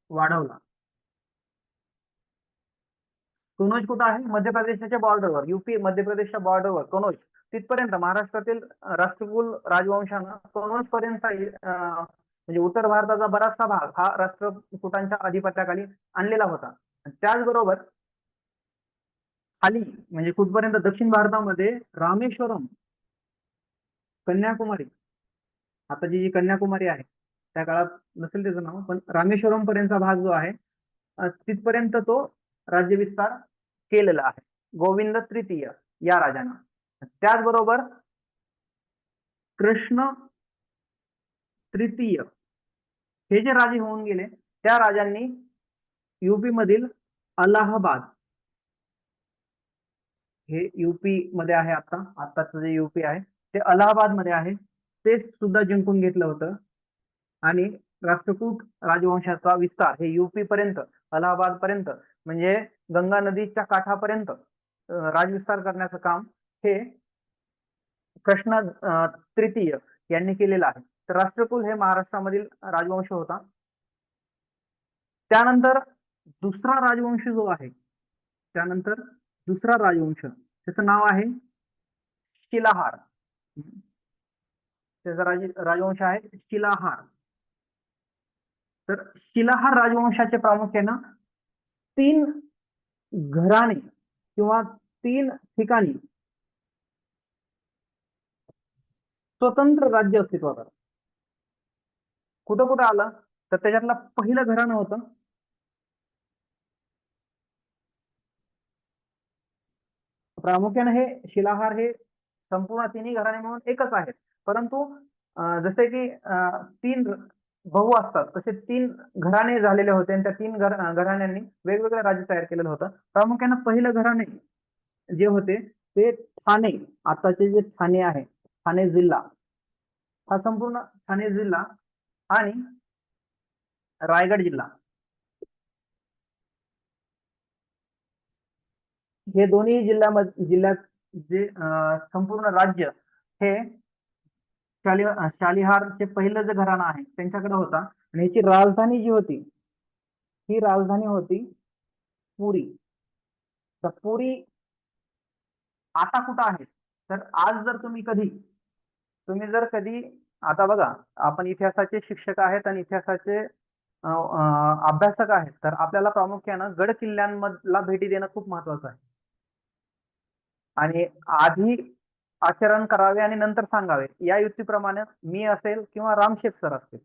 वाढवला. कनौज कुठं आहे? मध्य प्रदेशाच्या बॉर्डरवर, युपी मध्य प्रदेशच्या बॉर्डरवर कनौज, तिथपर्यंत महाराष्ट्रातील राष्ट्रकुल राजवंशानं कनौज पर्यंत म्हणजे उत्तर भारताचा बराचसा भाग हा राष्ट्रकुटांच्या अधिपत्याखाली आणलेला होता. त्याचबरोबर खाली म्हणजे कुठपर्यंत? दक्षिण भारतामध्ये रामेश्वरम, कन्याकुमारी, आता जी कन्याकुमारी आहे त्या काळात नसेल त्याचं नाव, पण रामेश्वरम पर्यंतचा भाग जो आहे तिथपर्यंत तो राज्य विस्तार केलेला आहे गोविंद तृतीय या राजानं. त्याचबरोबर कृष्ण तृतीय हे जे राजे होऊन गेले त्या राजांनी युपी मधील अलाहाबाद, हे युपी मध्ये आहे, आताच जे युपी आहे ते अलाहाबाद मध्ये आहे, ते सुद्धा जिंकून घेतलं होतं. आणि राष्ट्रकूट राजवंशाचा विस्तार हे युपी पर्यंत, अलाहाबाद पर्यंत, म्हणजे गंगा नदीच्या काठापर्यंत राजविस्तार करण्याचं काम हे कृष्ण तृतीय यांनी केलेलं आहे. तर राष्ट्रकुल हे महाराष्ट्रामधील राजवंश होता. त्यानंतर दुसरा राजवंश जो आहे, त्यानंतर दुसरा राजवंश, त्याचं नाव आहे शिलाहार. त्याचा राजवंश आहे शिलाहार. तर शिलाहार राजवंशाचे प्रामुख्यानं 3 घराणे किंवा 3 ठिकाणी स्वतंत्र राज्य अस्तित्वात आलं. कुठं कुठं आलं? तर त्याच्यातलं पहिलं घराणं होतं प्रामुख्याने हे शिलाहार, हे संपूर्ण तिन्ही घराणे म्हणून एकच आहेत, परंतु जसे की 3 भाऊ असतात तसे 3 घराणे झालेले होते आणि त्या 3 घराण्यांनी वेगवेगळं राज्य तयार केलेलं होतं. प्रामुख्याने पहिलं घराणे जे होते ते ठाणे, आताचे जे ठाणे आहे, ठाणे जिल्हा, हा संपूर्ण ठाणे जिल्हा आणि रायगड जिल्हा, हे दोन्ही जिल्ह्यात जे संपूर्ण राज्य हे शालिहारचे पहिलं जे घराणं आहे त्यांच्याकडे होता. आणि ह्याची राजधानी जी होती ही राजधानी होती पुरी. तर पुरी आता कुठं आहे? तर आज जर तुम्ही जर कधी, आता बघा आपण इतिहासाचे शिक्षक आहेत आणि इतिहासाचे अभ्यासक आहेत, तर आपल्याला प्रामुख्यानं गड किल्ल्यांमधला भेटी देणं खूप महत्वाचं आहे. आणि आधी आचरण करावे आणि नंतर सांगावे या युक्तीप्रमाणे मी असेल किंवा रामशेठ सर असतील,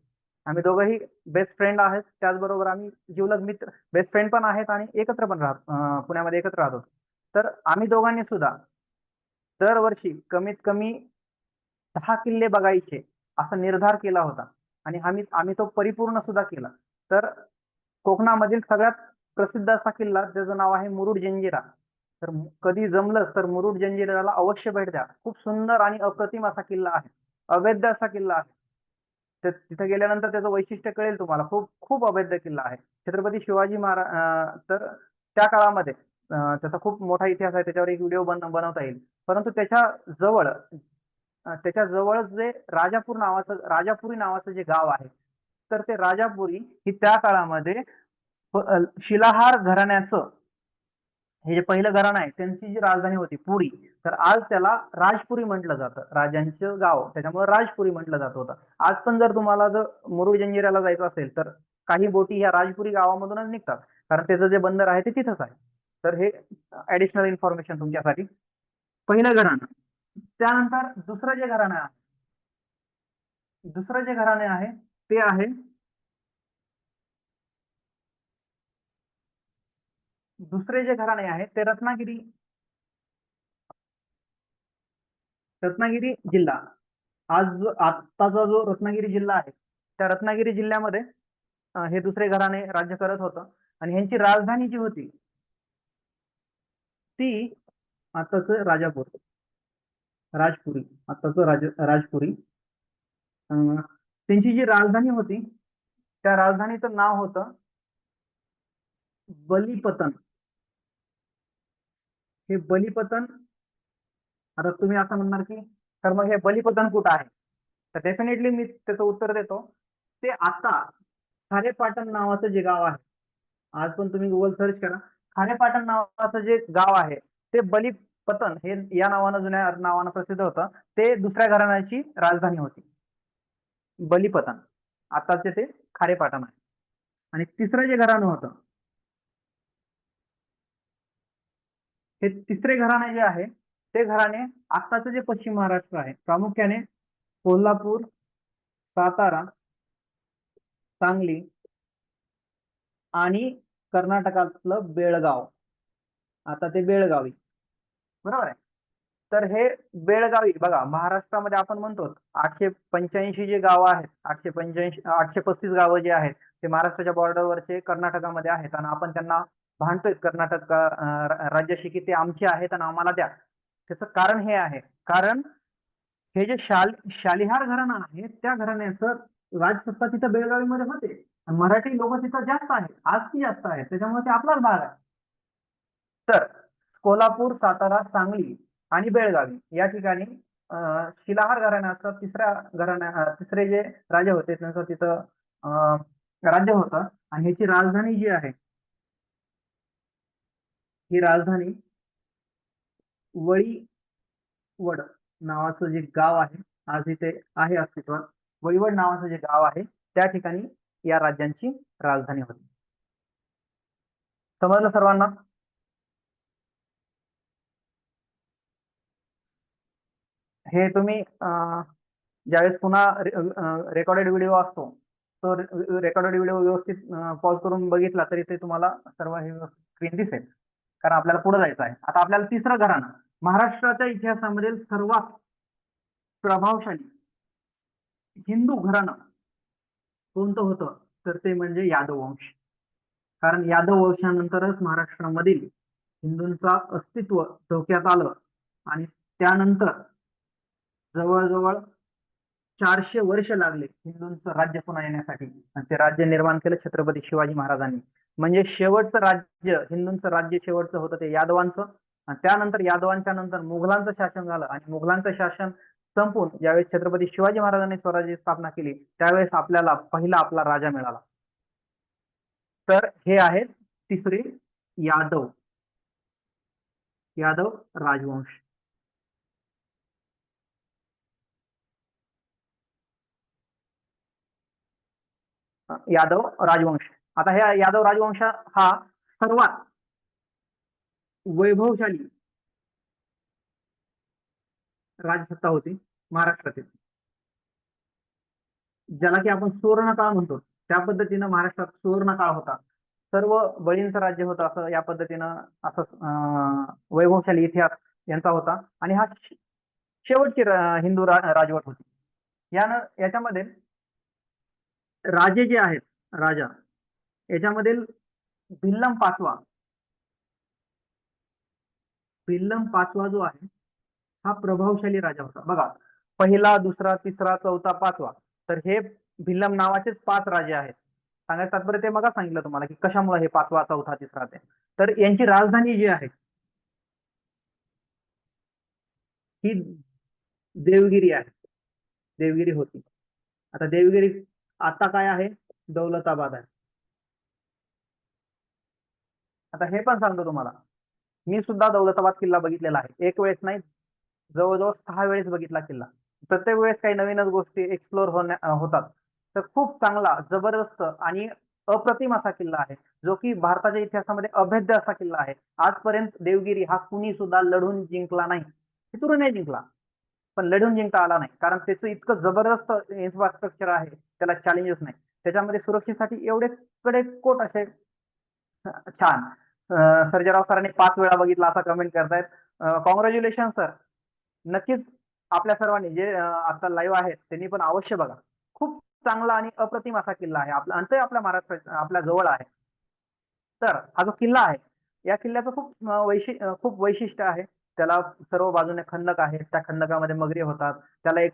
आम्ही दोघंही बेस्ट फ्रेंड आहेत. त्याचबरोबर आम्ही जिवलग मित्र, बेस्ट फ्रेंड पण आहेत आणि एकत्र पण पुण्यामध्ये एकत्र राहतो. तर आम्ही दोघांनी सुद्धा दरवर्षी कमीत कमी 10 किल्ले बघायचे असा निर्धार केला होता आणि आम्ही तो परिपूर्ण सुद्धा केला. तर कोकणामधील सगळ्यात प्रसिद्ध असा किल्ला ज्याचं नाव आहे मुरुड जंजिरा. तर कधी जमलं तर मुरुड जंजिराला अवश्य भेट द्या. खूप सुंदर आणि अप्रतिम असा किल्ला आहे, अवैध असा किल्ला आहे. तर तिथे गेल्यानंतर त्याचं वैशिष्ट्य कळेल तुम्हाला. खूप खूप अवैध किल्ला आहे. छत्रपती शिवाजी महाराज, तर त्या काळामध्ये त्याचा खूप मोठा इतिहास आहे, त्याच्यावर एक व्हिडिओ बनवता येईल. परंतु त्याच्या जवळच जे राजापुरी नावाचं जे गाव आहे, तर ते राजापुरी ही त्या काळामध्ये शिलाहार घराण्याचं हे जे पहिलं घराणं आहे त्यांची जी राजधानी होती पुरी, तर आज त्याला राजपुरी म्हटलं जातं. राजांचं गाव त्याच्यामुळे राजपुरी म्हटलं जात होतं. आज पण जर तुम्हाला जर मुरुड जंजिऱ्याला जायचं असेल तर काही बोटी ह्या राजपुरी गावामधूनच निघतात, कारण त्याचं जे बंदर आहे ते तिथंच आहे. तर हे ऍडिशनल इन्फॉर्मेशन तुमच्यासाठी. पहिलं घराणं. त्यानंतर दुसरं जे घराणं आहे ते आहे दुसरे जे घराणे आहे ते रत्नागिरी जिल्हा. आत्ताचा जो रत्नागिरी जिल्हा आहे त्या रत्नागिरी जिल्ह्यामध्ये हे दुसरे घराणे राज्य करत होतं. आणि ह्यांची राजधानी जी होती ती आताच राजपुरी, राजपुरी. त्यांची जी राजधानी होती त्या राजधानीचं नाव होतं बलिपतन. हे बलिपतन, आता तुम्ही असं म्हणणार की तर मग हे बलिपतन कुठं आहे? तर डेफिनेटली मी त्याचं उत्तर देतो. ते आता खारेपाटण नावाचं जे गाव आहे, आज पण तुम्ही गुगल सर्च करा, खारेपाटण नावाचं जे गाव आहे ते बलिपतन हे या नावानं जुन्या नावानं प्रसिद्ध होतं. ते दुसऱ्या घराण्याची राजधानी होती, बलिपतन. आताचे ते खारेपाटण आहे. आणि तिसरं जे घराणं होतं, हे तिसरे घराणे जे आहे ते घराणे आताचं जे पश्चिम महाराष्ट्र आहे, प्रामुख्याने कोल्हापूर, सातारा, सांगली आणि कर्नाटकातलं बेळगाव, आता ते बेळगावी, बरोबर आहे. तर हे बेळगावी बघा, महाराष्ट्रामध्ये आपण म्हणतो 885 जे गावं आहेत, 835 गावं जे आहेत ते महाराष्ट्राच्या बॉर्डरवरचे कर्नाटकामध्ये आहेत, आणि आपण त्यांना भांडतोय कर्नाटक राज्याशी की ते आमचे आहेत आणि आम्हाला द्या. त्याचं कारण हे आहे, कारण हे जे शालिहार घराणं आहे त्या घराण्याचं राजसत्ता तिथं बेळगावीमध्ये होते, आणि मराठी लोक तिथं जास्त आहेत, आजही जास्त आहेत, त्याच्यामुळे ते आपलाच भाग आहे. तर कोल्हापूर, सातारा, सांगली आणि बेळगावी या ठिकाणी शिलाहार घराण्याचं तिसरे जे राजे होते त्यांचं तिथं राज्य होतं. आणि ह्याची राजधानी जी आहे, ही राजधानी वळीवड नावाचं जे गाव आहे, आज इथे आहे अस्तित्वात, वळीवड नावाचं जे गाव आहे त्या ठिकाणी या राज्यांची राजधानी होती. समजलं सर्वांना? हे तुम्ही ज्यावेळेस पुन्हा रेकॉर्डेड व्हिडिओ असतो, तो रेकॉर्डेड व्हिडिओ व्यवस्थित पॉज करून बघितला तरी ते तुम्हाला सर्व हे स्क्रीन दिसेल, कारण आपल्याला पुढे जायचं आहे. आता आपल्याला तिसरं घराणं, महाराष्ट्राच्या इतिहासामधील सर्वात प्रभावशाली हिंदू घराणं कोणतं होतं, तर ते म्हणजे यादव वंश. कारण यादव वंशानंतरच महाराष्ट्रामधील हिंदूंचा अस्तित्व धोक्यात आलं, आणि त्यानंतर जवळजवळ 400 वर्ष लागले हिंदूंचं राज्य पुन्हा येण्यासाठी, आणि ते राज्य निर्माण केलं छत्रपती शिवाजी महाराजांनी. म्हणजे शेवटचं राज्य, हिंदूंचं राज्य शेवटचं होतं ते यादवांचं, आणि त्यानंतर यादवांच्या नंतर मुघलांचं शासन झालं, आणि मुघलांचं शासन संपून ज्यावेळेस छत्रपती शिवाजी महाराजांनी स्वराज्याची स्थापना केली त्यावेळेस आपल्याला पहिला आपला राजा मिळाला. तर हे आहेत तिसरे यादव राजवंश. यादव राजवंश. आता ह्या यादव राजवंश हा सर्वात वैभवशाली राजसत्ता होती महाराष्ट्रातील, ज्याला की आपण सुवर्णकाळ म्हणतो. त्या पद्धतीनं महाराष्ट्रात सुवर्णकाळ होता, सर्व बळींचं राज्य होतं, असं या पद्धतीनं असं वैभवशाली इतिहास यांचा होता. आणि हा शेवटची हिंदू राजवट होती. याच्यामध्ये राजे जे आहेत, राजा, याच्यामधील भिल्लम पाचवा जो आहे हा प्रभावशाली राजा होता. बघा, पहिला, दुसरा, तिसरा, चौथा, पाचवा, तर हे भिल्लम नावाचेच 5 राजे आहेत. सांगायचं तात्पर्य ते मग सांगितलं तुम्हाला की कशामुळे हे पाचवा, चौथा, तिसरा ते. तर यांची राजधानी जी आहे ही देवगिरी आहे, देवगिरी होती. आता देवगिरी आता काय आहे, दौलताबाद आहे. आता हे पण सांगतो तुम्हाला, मी सुद्धा दौलताबाद किल्ला बघितलेला आहे, एक वेळेस नाही, जवळजवळ 6 वेळेस बघितला किल्ला. प्रत्येक वेळेस काही नवीनच गोष्टी एक्सप्लोर होतात. तर खूप चांगला, जबरदस्त आणि अप्रतिम असा किल्ला आहे, जो की भारताच्या इतिहासामध्ये अभेद्य असा किल्ला आहे. आजपर्यंत देवगिरी हा कुणी सुद्धा लढून जिंकला नाही. फितूर नाही जिंकला, पण लढून जिंकता आला नाही, कारण त्याचं इतकं जबरदस्त इन्फ्रास्ट्रक्चर आहे, त्याला चॅलेंजेस नाही. त्याच्यामध्ये सुरक्षेसाठी एवढे कडेकोट असे छान. सर्जेराव सरांनी 5 वेळा बघितला असं कमेंट करतायत. Congratulation sir. नक्कीच आपल्या सर्वांनी जे आता लाईव्ह आहेत त्यांनी पण अवश्य बघा. खूप चांगला आणि अप्रतिम असा किल्ला आहे आपला, आणि ते आपल्या महाराष्ट्रात आपल्या जवळ आहे. तर हा जो किल्ला आहे, या किल्ल्याचं खूप वैशिष्ट्य आहे. त्याला सर्व बाजूने खंदक आहे, त्या खंदकामध्ये मगरी होतात. त्याला एक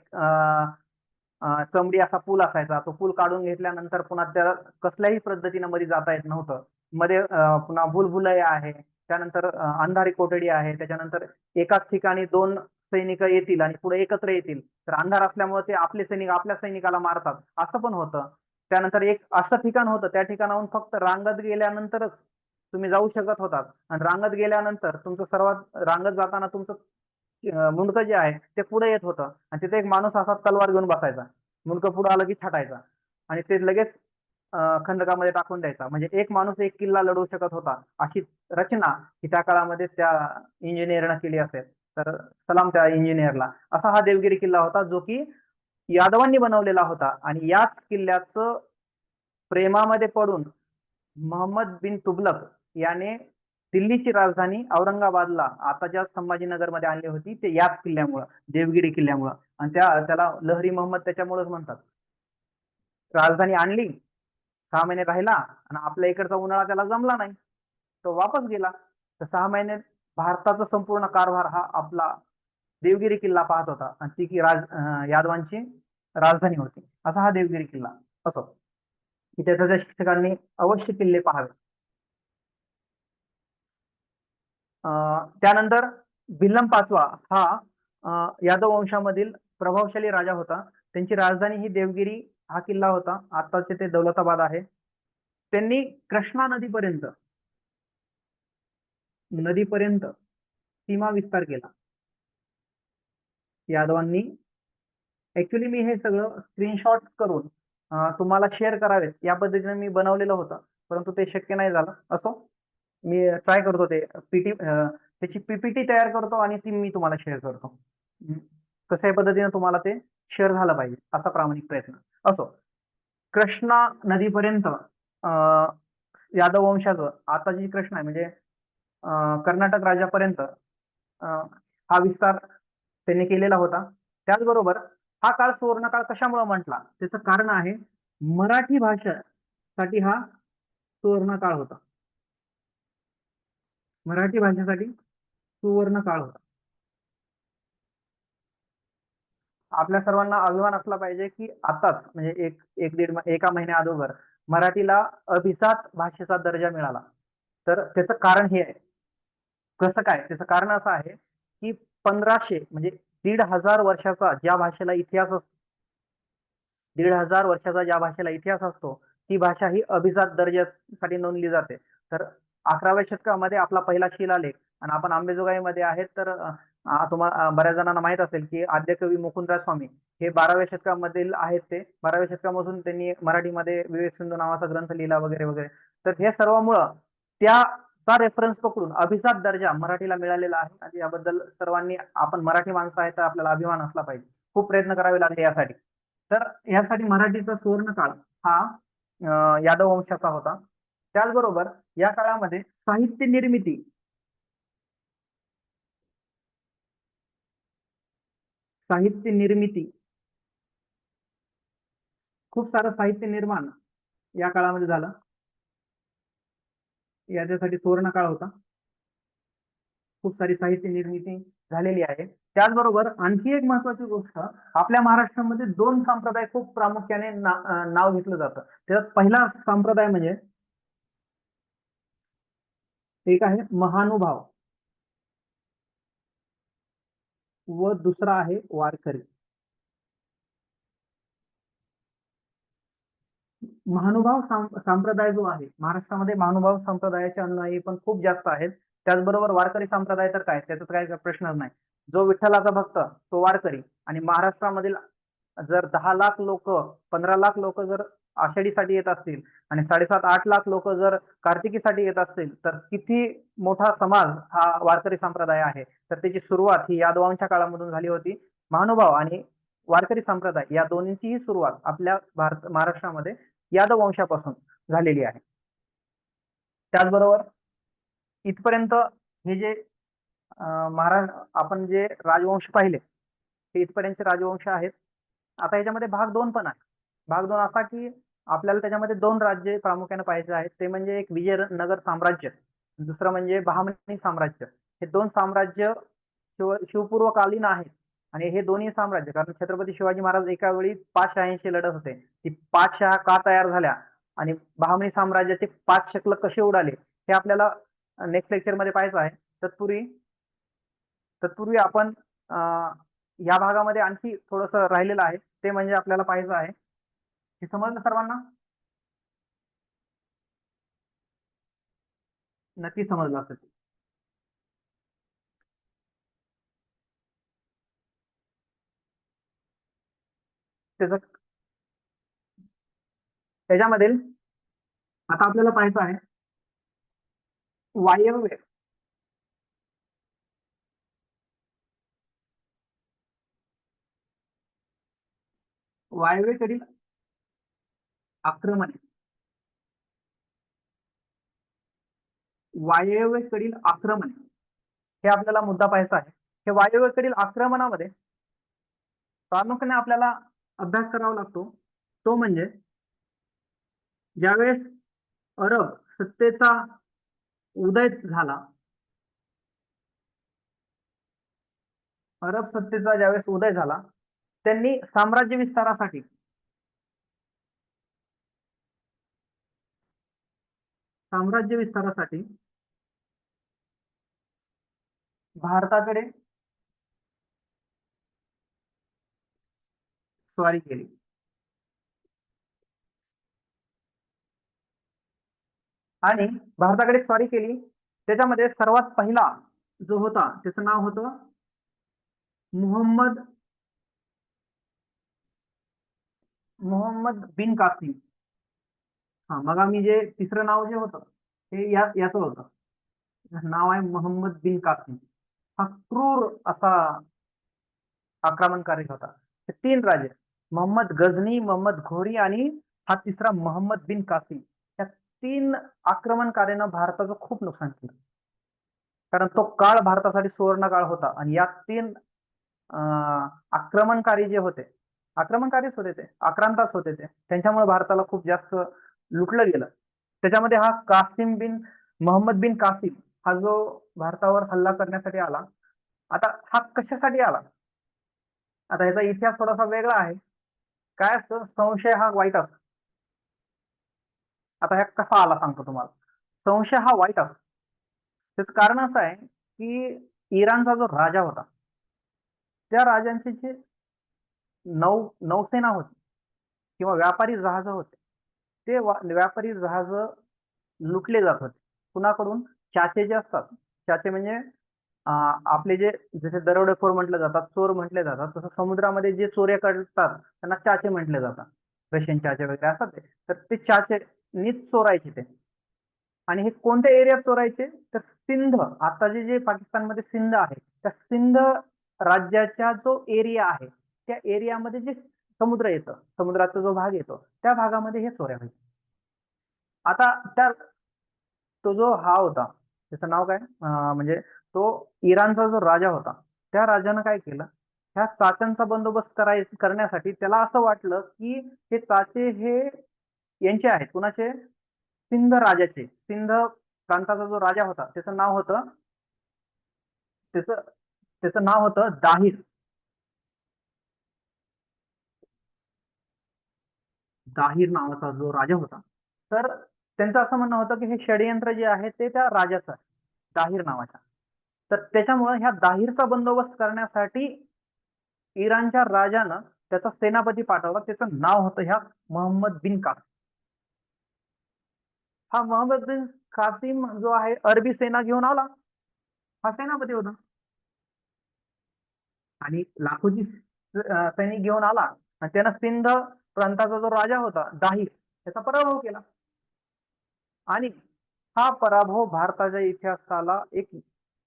चमडी असा पूल असायचा, तो पूल काढून घेतल्यानंतर पुन्हा त्याला कसल्याही पद्धतीनं मध्ये जाता येत नव्हतं. मध्ये पुन्हा भुलभुलैया आहे, त्यानंतर अंधारी कोठडी आहे, त्याच्यानंतर एकाच ठिकाणी 2 सैनिक येतील आणि पुढे एकत्र येतील, तर अंधार असल्यामुळे ते आपले सैनिक आपल्या सैनिकाला मारतात, असं पण होतं. त्यानंतर एक असं ठिकाण होतं, त्या ठिकाणाहून फक्त रांगत गेल्यानंतरच तुम्ही जाऊ शकत होतात आणि रांगत गेल्यानंतर तुमचं सर्वात रांगत जाताना तुमचं मुंडकं जे आहे ते पुढे येत होतं आणि तिथे एक माणूस असा तलवार घेऊन बसायचा. मुंडकं पुढे आलं की छाटायचा आणि ते लगेच खंडकामध्ये टाकून द्यायचा. म्हणजे एक माणूस एक किल्ला लढवू शकत होता, अशी रचना ही त्या काळामध्ये त्या इंजिनियरनं केली असेल. तर सलाम त्या इंजिनियरला. असा हा देवगिरी किल्ला होता, जो की यादवांनी बनवलेला होता आणि याच किल्ल्याचं प्रेमामध्ये पडून मोहम्मद बिन तुगलक याने दिल्लीची राजधानी औरंगाबादला आताच्या संभाजीनगरमध्ये आणली होती, ते याच किल्ल्यामुळं, देवगिरी किल्ल्यामुळं. आणि त्याला लहरी मोहम्मद त्याच्यामुळेच म्हणतात. राजधानी आणली, 6 महिने राहिला आणि आपल्या इकडचा उन्हाळा त्याला जमला नाही, तो वापस गेला. तर 6 महिने भारताचा संपूर्ण कारभार हा आपला देवगिरी किल्ला पाहत होता आणि ती की यादवांची राजधानी होती. असा हा देवगिरी किल्ला असो. इतिहासाच्या शिक्षकांनी अवश्य किल्ले पाहावे. त्यानंतर भिल्लम पाचवा हा यादव वंशामधील प्रभावशाली राजा होता. त्यांची राजधानी ही देवगिरी हा किल्ला होता. आताचे ते दौलताबाद आहे. त्यांनी कृष्णा नदीपर्यंत सीमा विस्तार केला यादवांनी. ऍक्च्युली मी हे सगळं स्क्रीनशॉट करून तुम्हाला शेअर करावेत या पद्धतीने मी बनवलेलं होतं, परंतु ते शक्य नाही झालं. असो, मी ट्राय करतो ते त्याची पीपीटी तयार करतो आणि ती मी तुम्हाला शेअर करतो. कशाही पद्धतीने तुम्हाला ते शेअर झालं पाहिजे असा प्रामाणिक प्रयत्न. असो, कृष्णा नदीपर्यंत यादव वंशाचं आता जी कृष्णा आहे म्हणजे कर्नाटक राज्यापर्यंत हा विस्तार त्यांनी केलेला होता. त्याचबरोबर हा काळ सुवर्णकाळ कशामुळे म्हटला, त्याचं कारण आहे मराठी भाषेसाठी हा सुवर्ण काळ होता. मराठी भाषेसाठी सुवर्ण काळ होता. आपल्या सर्वांना अभिमान असला पाहिजे की आताच म्हणजे एका महिन्या अगोदर मराठीला अभिजात भाषेचा दर्जा मिळाला. तर त्याचं कारण हे आहे. कसं काय? त्याचं कारण असं आहे की 1500 म्हणजे 1500 वर्षाचा ज्या भाषेला इतिहास असतो, 1500 वर्षाचा ज्या भाषेला इतिहास असतो, ती भाषा ही अभिजात दर्जासाठी नोंदली जाते. तर 11व्या शतकामध्ये आपला पहिला शिलालेख आणि आपण अंबेजोगाईमध्ये आहेत. तर तुम्हाला बऱ्याच जणांना माहित असेल की आद्यकवी मुकुंदराज स्वामी हे 12व्या शतकामधील आहेत. ते 12व्या शतकापासून त्यांनी मराठीमध्ये विवेक सिंधू नावाचा ग्रंथ लिहिला वगैरे वगैरे. तर हे सर्वांमुळं त्याचा रेफरन्स पकडून अभिजात दर्जा मराठीला मिळालेला आहे आणि याबद्दल सर्वांनी, आपण मराठी माणसं आहे तर आपल्याला अभिमान असला पाहिजे. खूप प्रयत्न करावे लागले यासाठी. तर यासाठी मराठीचा सुवर्णकाळ हा यादव वंशाचा होता. त्याचबरोबर या काळामध्ये साहित्य निर्मिती खूप सारं साहित्य निर्माण या काळामध्ये झालं. याच्यासाठी सुवर्णकाळ होता. खूप सारी साहित्य निर्मिती झालेली आहे. त्याचबरोबर आणखी एक महत्वाची गोष्ट, आपल्या महाराष्ट्रामध्ये 2 संप्रदाय खूप प्रामुख्याने नाव घेतलं जातं. त्यात पहिला संप्रदाय म्हणजे एक आहे महानुभाव व दुसरा आहे वारकरी. महानुभाव संप्रदाय जो आहे, महाराष्ट्रामध्ये महानुभाव संप्रदायाचे अनुयायी पण खूप जास्त आहेत. त्याचबरोबर वारकरी संप्रदाय तर काय, त्याचा काही प्रश्नच नाही. जो विठ्ठलाचा भक्त तो वारकरी. आणि महाराष्ट्रामधील जर 10 लाख लोक, 15 लाख लोक जर आषाढीसाठी येत असतील आणि 7.5-8 लाख लोक जर कार्तिकीसाठी येत असतील, तर किती मोठा समाज हा वारकरी संप्रदाय आहे. तर त्याची सुरुवात ही यादवांच्या काळामधून झाली होती. महानुभाव आणि वारकरी संप्रदाय या दोन्हींचीही सुरुवात आपल्या महाराष्ट्रामध्ये यादव वंशापासून झालेली आहे. त्याचबरोबर इथपर्यंत हे जे आपण जे राजवंश पाहिले ते इथपर्यंतचे राजवंश आहेत. आता याच्यामध्ये भाग 2 पण आहे. भाग 2 असा की आपल्याला त्याच्यामध्ये 2 राज्ये प्रामुख्याने पाहायचे आहेत. ते म्हणजे एक विजयनगर साम्राज्य, दुसरं म्हणजे बहामनी साम्राज्य. हे 2 साम्राज्य शिवपूर्वकालीन आहेत आणि हे दोन्ही साम्राज्य, कारण छत्रपती शिवाजी महाराज एका वेळी 5 शहांशी लढत होते. ती 5 शहा का तयार झाल्या आणि बहामनी साम्राज्याचे 5 शकलं कसे उडाले हे आपल्याला नेक्स्ट लेक्चर मध्ये पाहायचं आहे. तत्पूर्वी आपण या भागामध्ये आणखी थोडस राहिलेलं आहे, ते म्हणजे आपल्याला पाहायचं आहे. हे समजलं सर्वांना? नक्की समजलं असेल. त्याचं त्याच्यामधील आता आपल्याला पाहायचं आहे वायव्य वायव्येकडील आक्रमणे वायव्येकडील आक्रमणे हे आपल्याला मुद्दा पाहायचा आहे. हे वायव्येकडील आक्रमणामध्ये प्रामुख्याने आपल्याला अभ्यास करावा लागतो तो म्हणजे ज्यावेळेस अरब सत्तेचा उदय झाला, अरब सत्तेचा ज्यावेळेस उदय झाला त्यांनी साम्राज्य विस्तारासाठी भारताकडे स्वारी केली. आणि भारताकडे स्वारी केली त्याच्यामध्ये सर्वात पहिला जो होता त्याचं नाव होतं मोहम्मद बिन कासिम. मग आम्ही जे तिसरं नाव जे होतं ते याचं होतं, नाव आहे मोहम्मद बिन कासिम. हा क्रूर असा आक्रमणकारी होता. हे 3 राजे मोहम्मद गझनी, मोहम्मद घोरी आणि हा तिसरा मोहम्मद बिन कासिम, या 3 आक्रमणकारीनं भारताचं खूप नुकसान केलं. कारण तो काळ भारतासाठी सुवर्ण काळ होता आणि या 3 आक्रमणकारी जे होते, आक्रमणकारीच होते ते, आक्रांताच होते ते, त्यांच्यामुळे भारताला खूप जास्त लुटलं गेलं. त्याच्यामध्ये हा मोहम्मद बिन कासिम हा जो भारतावर हल्ला करण्यासाठी आला, आता हा कशासाठी आला? आता याचा इतिहास थोडासा वेगळा आहे. काय असतं, संशय हा वाईट असतो. आता ह्या कसा आला सांगतो तुम्हाला. संशय हा वाईट असतो. त्याचं कारण असं आहे की इराणचा जो राजा होता त्या राजांची जी नौसेना होती किंवा व्यापारी जहाज होते ते व्यापारी जहाज लुटले जात होते. कुणाकडून? चाचे जे असतात, चाचे म्हणजे आपले जे जसे दरोडेखोर म्हटले जातात, चोर म्हटले जातात, तसं समुद्रामध्ये जे चोऱ्या करतात त्यांना चाचे म्हटले जातात. रशियन चाचे वगैरे असतात ते, तर ते चाचे नीच चोरायचे ते. आणि हे कोणत्या एरियात चोरायचे? तर सिंध, आता जे पाकिस्तानमध्ये सिंध आहे त्या सिंध राज्याचा जो एरिया आहे त्या एरियामध्ये जे समुद्र येतं, समुद्राचा जो भाग येतो त्या भागामध्ये हे चोऱ्या व्हायचे. आता तो जो हा होता त्याचं नाव काय, म्हणजे तो इराणचा जो राजा होता त्या राजानं काय केलं, ह्या चाच्यांचा बंदोबस्त करण्यासाठी त्याला असं वाटलं की हे चाचे हे यांचे आहेत. कुणाचे? सिंध राजाचे. सिंध प्रांताचा जो राजा होता त्याचं नाव होतं दाहिर. दाहिर नावाचा जो राजा होता, तर त्यांचं असं म्हणणं होतं की हे षडयंत्र जे आहे ते त्या राजाचं आहे, दाहिर नावाच्या. तर त्याच्यामुळे ह्या दाहिरचा बंदोबस्त करण्यासाठी इराणच्या राजानं त्याचा सेनापती पाठवला. त्याचं नाव होतं ह्या मोहम्मद बिन कासिम. हा मोहम्मद बिन कासिम जो आहे अरबी सेना घेऊन आला, हा सेनापती होता आणि लाखोची सैनिक घेऊन आला आणि त्यानं सिंध प्रांताचा जो राजा होता दाहिर त्याचा पराभव केला. आणि हा पराभव भारताच्या इतिहासाला एक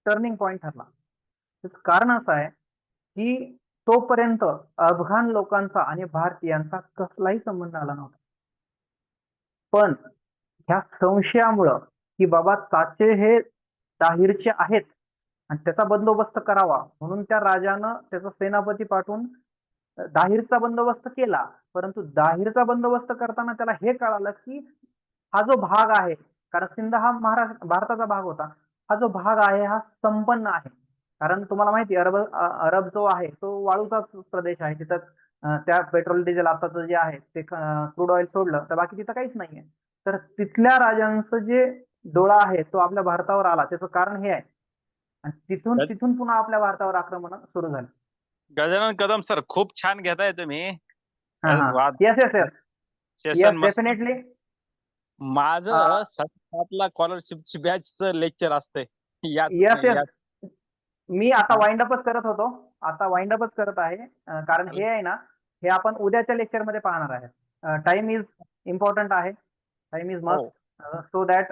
टर्निंग पॉइंट ठरला. त्याचं कारण असं आहे की तोपर्यंत अफगाण लोकांचा आणि भारतीयांचा कसलाही संबंध आला नव्हता. पण ह्या संशयामुळं की बाबा चाचे हे दाहिरचे आहेत आणि त्याचा बंदोबस्त करावा म्हणून त्या राजानं त्याचा सेनापती पाठवून दाहिरचा बंदोबस्त केला. परंतु दाहिरचा बंदोबस्त करताना त्याला हे कळालं की हा जो भाग आहे, कारण सिंध हा भारताचा भाग होता, हा जो भाग आहे हा संपन्न आहे. कारण तुम्हाला माहिती अरब जो आहे तो वाळूचा प्रदेश आहे. तिथं त्या पेट्रोल डिझेल आताचं जे आहे ते क्रूड ऑइल सोडलं तर बाकी तिथं काहीच नाहीये. तर तिथल्या राजांचं जे डोळा आहे तो आपल्या भारतावर आला. त्याचं कारण हे आहे आणि तिथून पुन्हा आपल्या भारतावर आक्रमण सुरू झाली. गजानन कदम सर, खूप छान घेताय तुम्ही. येस सेशन मस्त. डेफिनेटली. माझं 7ला स्कॉलरशिपची बॅचचं लेक्चर असतंय. याच येस नाही, येस. याच. मी आता हा. वाइंड अपच करत होतो. आता वाइंड अपच करत आहे. कारण हे आहे ना, हे आपण उद्याच्या लेक्चर मध्ये पाहणार आहे. टाइम इज इम्पॉर्टंट आहे. टाइम इज हो. Must. So that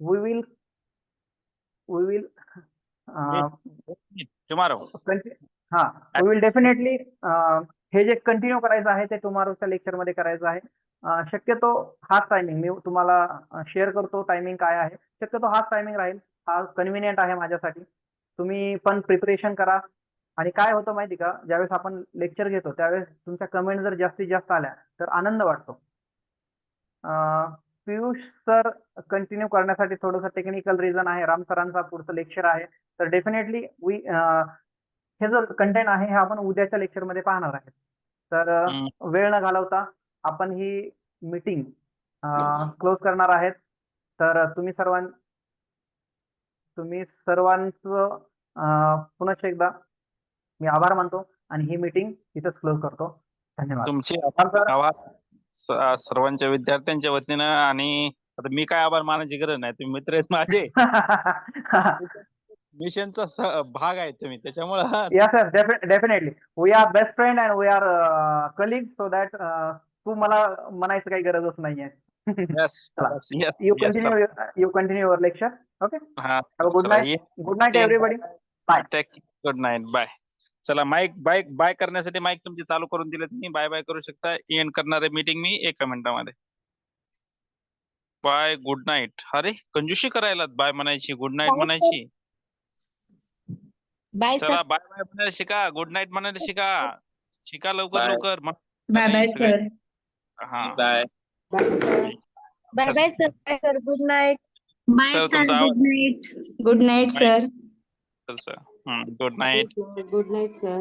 we will tomorrow. हा, वी विल डेफिनेटली हे जे कंटिन्यू करायचं आहे ते टुमारोच्या लेक्चर मध्ये करायचं आहे. शक्यतो हाच टायमिंग मी तुम्हाला शेअर करतो. टायमिंग काय आहे, शक्यतो हाच टायमिंग राहील. हा कन्व्हिनियंट आहे माझ्यासाठी. तुम्ही पण प्रिपरेशन करा. आणि काय होतं माहिती का, ज्यावेळेस आपण लेक्चर घेतो त्यावेळेस तुमच्या कमेंट जर जास्तीत जास्त आल्या तर आनंद वाटतो. पियुष सर कंटिन्यू करण्यासाठी थोडंसं टेक्निकल रिझन आहे. राम सरांचा पुढचं लेक्चर आहे. तर डेफिनेटली हे जो कंटेंट आहे हे आपण उद्याच्या लेक्चर मध्ये पाहणार आहे. तर वेळ न घालवता आपण ही मीटिंग क्लोज करणार आहेत. तर तुम्ही सर्वांचं पुनश्च एकदा मी आभार मानतो आणि ही मीटिंग इथंच क्लोज करतो. धन्यवाद. तुमचे सर. आभार सर्वांच्या विद्यार्थ्यांच्या वतीनं. आणि आता मी काय आभार मानायची गरज नाही, तुम्ही मित्र आहेत माझे. मिशनचा भाग आहे तुम्ही, त्याच्यामुळं Yes, sir. Definitely. We are best friend and we are colleagues, so that तू मला म्हणायचं काही गरजच नाहीये. yes, चला. yes, yes, You yes, sir. continue your lecture. Okay. हा, Have a good चला, night. Good night, everybody. Bye. Good night. Bye. चला, mike bye करण्यासाठी माईक तुमची चालू करून दिले. तुम्ही बाय बाय करू शकता. एंड करणार आहे मीटिंग मी 1 मिनिटामध्ये. Bye, good night. अरे कंजूशी करायला बाय म्हणायची, गुड नाईट म्हणायची. बाय चला, बाय बाय म्हणायला शिका, गुड नाईट म्हणायला शिका लवकर Bye. लवकर. Bye bye sir. हा, Bye. Bye sir. Bye bye sir. Bye sir. Good night. Bye sir, sir. तुमचा आवाज. Good night. Good night sir. Good night. Good night sir.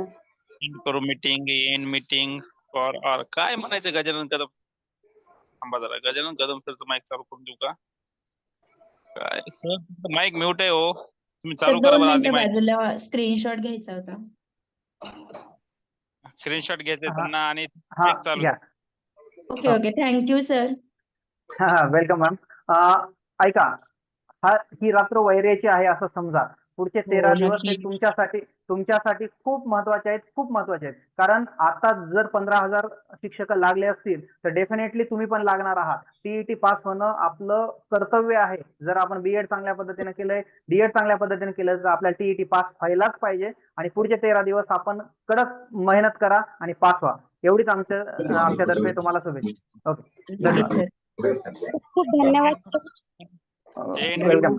End करू meeting. End meeting for or काय म्हणायचं गजानन कदम. थांबा जरा, Gajanan Kadam सरचं mic चालू करून देऊ का? काय सर, माईक म्यूट आहे हो. तुम्ही तर चालू करा 2 बरं आधी मिनिटं माईक. बाजूला स्क्रीनशॉट घ्यायचा होता. स्क्रीनशॉट घ्यायचे हा. त्यांना आणि हा, mic चालू. घ्या. Okay okay. Thank you sir. Welcome ma'am. ऐका, ही रात्र वैर्याची आहे असं समजा. पुढचे 13 दिवस हे नक्की. तुमच्यासाठी खूप महत्वाचे आहेत. कारण आता जर 15,000 शिक्षक लागले असतील तर डेफिनेटली तुम्ही पण लागणार आहात. टीईटी पास होणं आपलं कर्तव्य आहे. जर आपण बीएड चांगल्या पद्धतीने केलंय, डीएड चांगल्या पद्धतीने केलं तर आपल्याला टीईटी पास व्हायलाच पाहिजे. आणि पुढचे 13 दिवस आपण कडक मेहनत करा आणि पास व्हा. एवढीच आमच्यातर्फे तुम्हाला शुभेच्छा. ओके, नक्की धन्यवाद. सर. खूप धन्यवाद सर. End welcome.